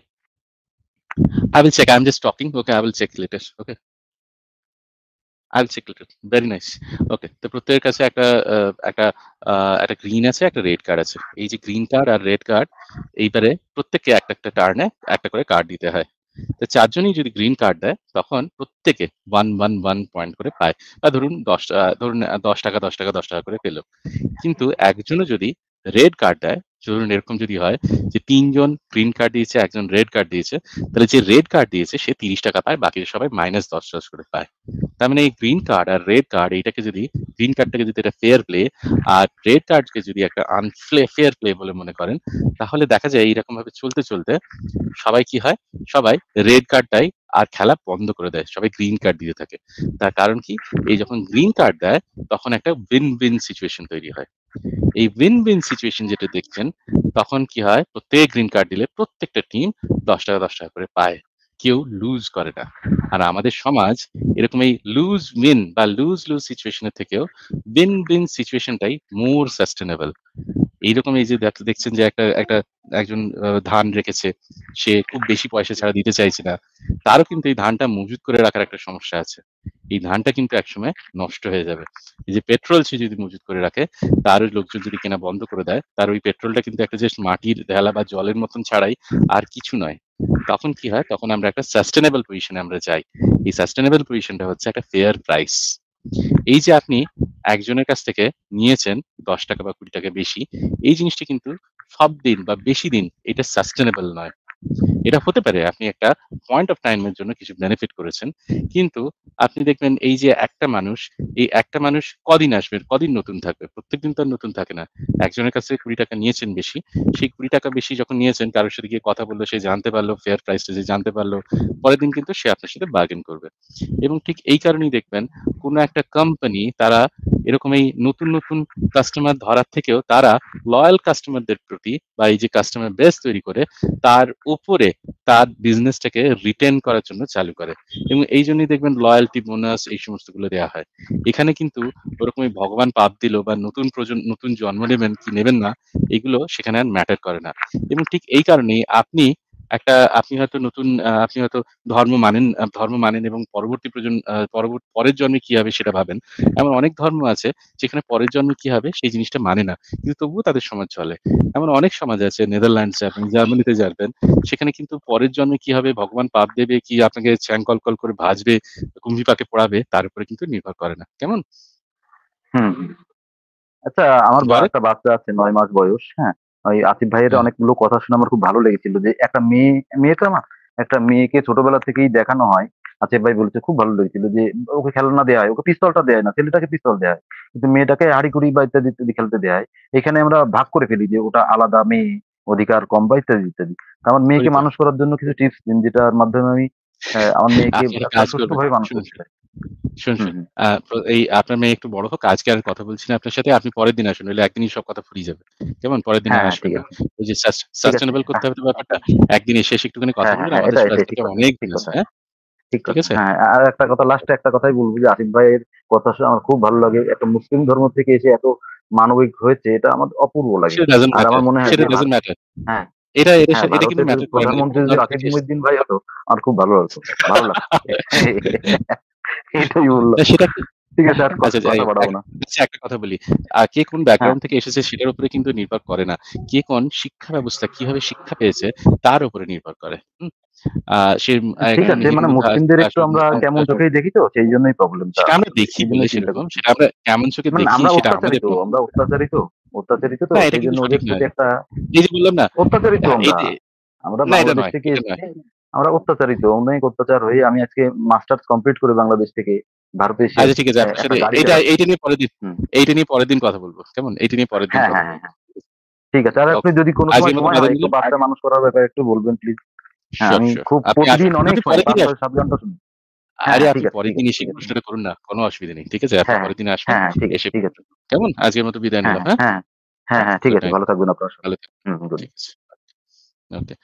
I will check. I'm just talking. Okay, I will check later. Okay. I will check later. Very nice. Okay. তো প্রত্যেকের কাছে একটা একটা গ্রিন আছে, একটা রেড কার্ড আছে। এই যে গ্রিন কার্ড আর রেড কার্ড এইবারে প্রত্যেককে একটা টার্নে একটা করে কার্ড দিতে হয়। তো ৪ জনই যদি গ্রিন কার্ড দেয় তখন প্রত্যেকে 1 পয়েন্ট করে পায়। বা ধরুন ৳১০, ৳১০ করে পেল। কিন্তু একজনও যদি রেড কার্ড দেয়, ধরুন এরকম যদি হয় যে ৩ জন গ্রিন কার্ড দিয়েছে, একজন রেড কার্ড দিয়েছে, তাহলে যে রেড কার্ড দিয়েছে সে ৳৩০ পায়, বাকি সবাই -১০ করে পায়। তার মানে এই গ্রিন কার্ড আর রেড কার্ড এইটাকে যদি গ্রিন কার্ডটাকে যদি এটা ফেয়ার প্লে আর রেড কার্ডকে যদি একটা ফেয়ার প্লে বলে মনে করেন, তাহলে দেখা যায় এইরকম ভাবে চলতে সবাই কি হয়? সবাই রেড কার্ডটাই আর খেলা বন্ধ করে দেয়। সবাই গ্রিন কার্ড দিতে থাকে। তার কারণ কি? এই যখন গ্রিন কার্ড দেয় তখন একটা উইন-উইন সিচুয়েশন তৈরি হয়। এই উইন-উইন সিচুয়েশন যেটা দেখছেন, তখন কি হয়? প্রত্যেক গ্রিন কার্ড দিলে প্রত্যেকটা টিম ৳১০ করে পায়। কেউ লুজ করে না। আর আমাদের সমাজ এরকম এই লুজ-উইন বা লুজ-লুজ সিচুয়েশন এর থেকেও উইন-উইন সিচুয়েশনটাই মোর সাস্টেনেবল। এইরকম এই যে দেখছেন যে একজন ধান রেখেছে। সে খুব বেশি পয়সা ছাড়া দিতে চাইছে না। তারও কিন্তু এই ধানটা মজুত করে রাখার একটা সমস্যা আছে। এই ধানটা কিন্তু একসময় নষ্ট হয়ে যাবে। এই যে পেট্রোল সে যদি মজুত করে রাখে, তারও লোকজন যদি কেনা বন্ধ করে দেয়, তার ওই পেট্রোলটা কিন্তু একটা জাস্ট মাটির ঢেলা বা জলের মতন ছাড়াই আর কিছু নয়। তখন কি হয়? তখন আমরা একটা সাস্টেনেবল পজিশন এ আমরা যাই। এই সাস্টেনেবল পজিশনটা হচ্ছে একটা ফেয়ার প্রাইস। এই যে আপনি একজনের কাছ থেকে নিয়েছেন ৳১০ বা ৳২০ বেশি, এই জিনিসটা কিন্তু সব দিন বা বেশি দিন এটা সাস্টেনেবল নয়। এটা হতে পারে আপনি একটা পয়েন্ট অফ টাইম এর জন্য কিছু বেনিফিট করেছেন। কিন্তু আপনি দেখবেন এই যে একটা মানুষ কদিন আসবে, কদিন নতুন থাকবে? প্রত্যেকদিন তো আর নতুন থাকে না। একজনের কাছ থেকে ৳২০ নিয়েছেন বেশি। সেই ৳২০ বেশি যখন নিয়েছেন কারো সাথে গিয়ে কথা বলল, সে জানতে পারল ফেয়ার প্রাইসটা যে জানতে পারল। পরের দিন কিন্তু সে আপনার সাথে বার্গেন করবে। এবং ঠিক এই কারণেই দেখবেন কোন একটা কোম্পানি তারা এরকম এই নতুন কাস্টমার ধরার থেকেও তারা লয়াল কাস্টমারদের প্রতি বা এই যে কাস্টমার বেস তৈরি করে তার উপরে তার বিজনেসটাকে রিটেন করার জন্য চালু করে। এবং এইজন্যই দেখবেন লয়াল্টি বোনাস এই সমস্তগুলো দেয়া হয়। এখানে কিন্তু ওরকমই ভগবান পাপ দিল বা নতুন জন্ম নেবেন কি নেবেন না, এগুলো সেখানে আর ম্যাটার করে না। এবং ঠিক এই কারণেই আপনি হয়তো আপনি হয়তো ধর্ম মানেন এবং পরবর্তী প্রজন্ম আ পরবর পরের জন্মে কি হবে সেটা ভাবেন। এমন অনেক ধর্ম আছে যেখানে পরের জন্মে কি হবে সেই জিনিসটা মানে না। কিন্তু তবুও তাদের সমাজ চলে। এমন অনেক সমাজ আছে নেদারল্যান্ডস যাবেন, জার্মানিতে যাবেন। সেখানে কিন্তু পরের জন্মে কি হবে, ভগবান পাপ দেবে কি আপনাকে চ্যাং কল করে ভাজবে, কুম্ভি পাকে পোড়াবে তার উপরে কিন্তু নির্ভর করে না। কেমন? হুম, হুম। আচ্ছা আমার গড়ে একটা বাচ্চা আছে ৯ মাস বয়স, হ্যাঁ? ওই আসিফ ভাইয়ের হ্যাঁ, অনেকগুলো কথা শুনে আমার খুব ভালো লেগেছিল যে একটা মেয়ে তো না? একটা মেয়েকে ছোটবেলা থেকেই দেখানো হয়। আসিফ ভাই বলেছে খুব ভালো লেগেছিল যে ওকে খেলনা দেয়া হয়। ওকে পিস্তলটা দেয় না। ছেলেটাকে পিস্তল দেয়া হয়। কিন্তু মেয়েটাকে হাঁড়ি-কুড়ি বা ইত্যাদি খেলতে দেয়া হয়। এখানে আমরা ভাগ করে ফেলি যে ওটা আলাদা মেয়ে, অধিকার কম বা ইত্যাদি। তো আমার ওই মেয়েকে তো। মানুষ করার জন্য কিছু টিপস দিন যেটার মাধ্যমে আমি আমার মেয়েকে আপনি একটা একটা কাজ করবেন। সুষ্ঠুভাবে মানুষ শুনুন, করতে শুনুন, পারি। শুনুন, হুম, শুনুন। হুম। এই আপনার মেয়ে একটু বড় হোক। আজকে আর কথা বলছি না আপনার সাথে। আপনি পরের দিন আসুন। নইলে একদিনই সব কথা ফুরিয়ে যাবে। কেমন? পরের দিন হ্যাঁ, আর হ্যাঁ, আসবেন ঠিক না। আছে। ওই যে ঠিক আছে। সাস্টেনেবল করতে হ্যাঁ, হবে তো ব্যাপারটা। একদিন এসে একটুখানি কথা হ্যাঁ, হ্যাঁ, বলবেন। হ্যাঁ। আমাদের এটাই সাথে ঠিক কথা। অনেক ঠিক দিন আছে। কথা। হ্যাঁ? ঠিক ঠিক কথা। আছে? হ্যাঁ, আর একটা কথা লাস্টে একটা কথাই বলব যে আসিফ ভাইয়ের কথা শুনে আমার খুব ভালো লাগে। একটা মুসলিম ধর্ম থেকে এসে এত মানবিক হয়েছে এটা আমার অপূর্ব লাগে। সেটা ডাজন্ট আর ম্যাটার। আমার মনে হয় সেটা যে ডাজন্ট ম্যাটার। হ্যাঁ, হ্যাঁ, এটা কিন্তু ভারতের যদি ম্যাটার করে না। প্রধানমন্ত্রী কোন যদি ধর্ম রাশিদ থেকে এসেছে। মুহিউদ্দিন ভাই হতো আমার খুব ভালো হতো। ভালো লাগতো। এটাই বললাম। না সেটা কি ঠিক আছে আর আচ্ছা যাই কথা হোক। বাড়াবো না। আচ্ছা একটা কথা বলি। কে কোন হ্যাঁ, ব্যাকগ্রাউন্ড থেকে এসেছে সেটার উপরে কিন্তু নির্ভর করে না। কে কোন শিক্ষা ব্যবস্থা কিভাবে শিক্ষা পেয়েছে তার উপরে নির্ভর করে। হুম? আ সে ঠিক একজন আছে মানে হিন্দু মুসলিমদের থেকে একটু আসুক, আমরা মুসলমান থেকে কেমন আসুক। চোখেই দেখি তো সেইজন্যই প্রবলেমটা সেটা আমরা আসলে। দেখি বলে সেইজন্যই চিন্তা সেরকম। করছি। সেটা আমরা কেমন চোখে মানে দেখি আমরা সেটা অত্যাচারী আমাদের তো, প্রবলেম। আমরা অত্যাচারী তো। অত্যাচারিত তো না, এটা সেই কিন্তু জন্য ওদের সঠিক প্রতি নয়। একটা এই যে বললাম না, অত্যাচারিত এই আমরা যে আমরা না, এটা বাংলাদেশ নয়, থেকে এটা নয়। এসেছি, আমরা অত্যাচারিত, অনেক অত্যাচার হয়ে আমি আজকে মাস্টার্স কমপ্লিট করে বাংলাদেশ থেকে ভারতে এসে আচ্ছা, ঠিক আছে। আপনার একটা সাথে গাড়ি এইটা চালাচ্ছি। এইটা নিয়ে পরের দিন হুম। এইটা নিয়ে পরের দিন কথা বলবো। কেমন? এইটা নিয়ে পরের দিন হ্যাঁ, কথা হ্যাঁ, বলবো। হ্যাঁ, হ্যাঁ। ঠিক আছে। আর আপনি ওকে। যদি কোনো আজকের সময় মতো সময় বিদায় হয় একটু নিলাম। বাচ্চা মানুষ করার ব্যাপারে একটু বলবেন প্লিজ। হ্যাঁ, সিউর, আমি সিউর। খুব আপনি প্রতিদিন অনেক আপনি শুনি, পরের দিনে ৫, ৬, আসবেন। ৭ ঘন্টা শুনি। হ্যাঁ, আরে হ্যাঁ, আপনি ঠিক আছে, পরের ঠিক আছে, দিনই সেই ঠিক আছে। প্রশ্নটা করুন না। কোনো অসুবিধা নেই। ঠিক আছে? আপনি হ্যাঁ, হ্যাঁ, পরের দিনে আসবেন। হ্যাঁ, হ্যাঁ, ঠিক আছে, এসে ঠিক আছে। কেমন? আজকের মতো বিদায় হ্যাঁ, নিলাম, হ্যাঁ? হ্যাঁ, হ্যাঁ, হ্যাঁ, ঠিক গুড আছে। নাইট। ভালো থাকবেন আপনার। ভালো থাকবেন। হুম, গুড। ঠিক আছে। ওকে।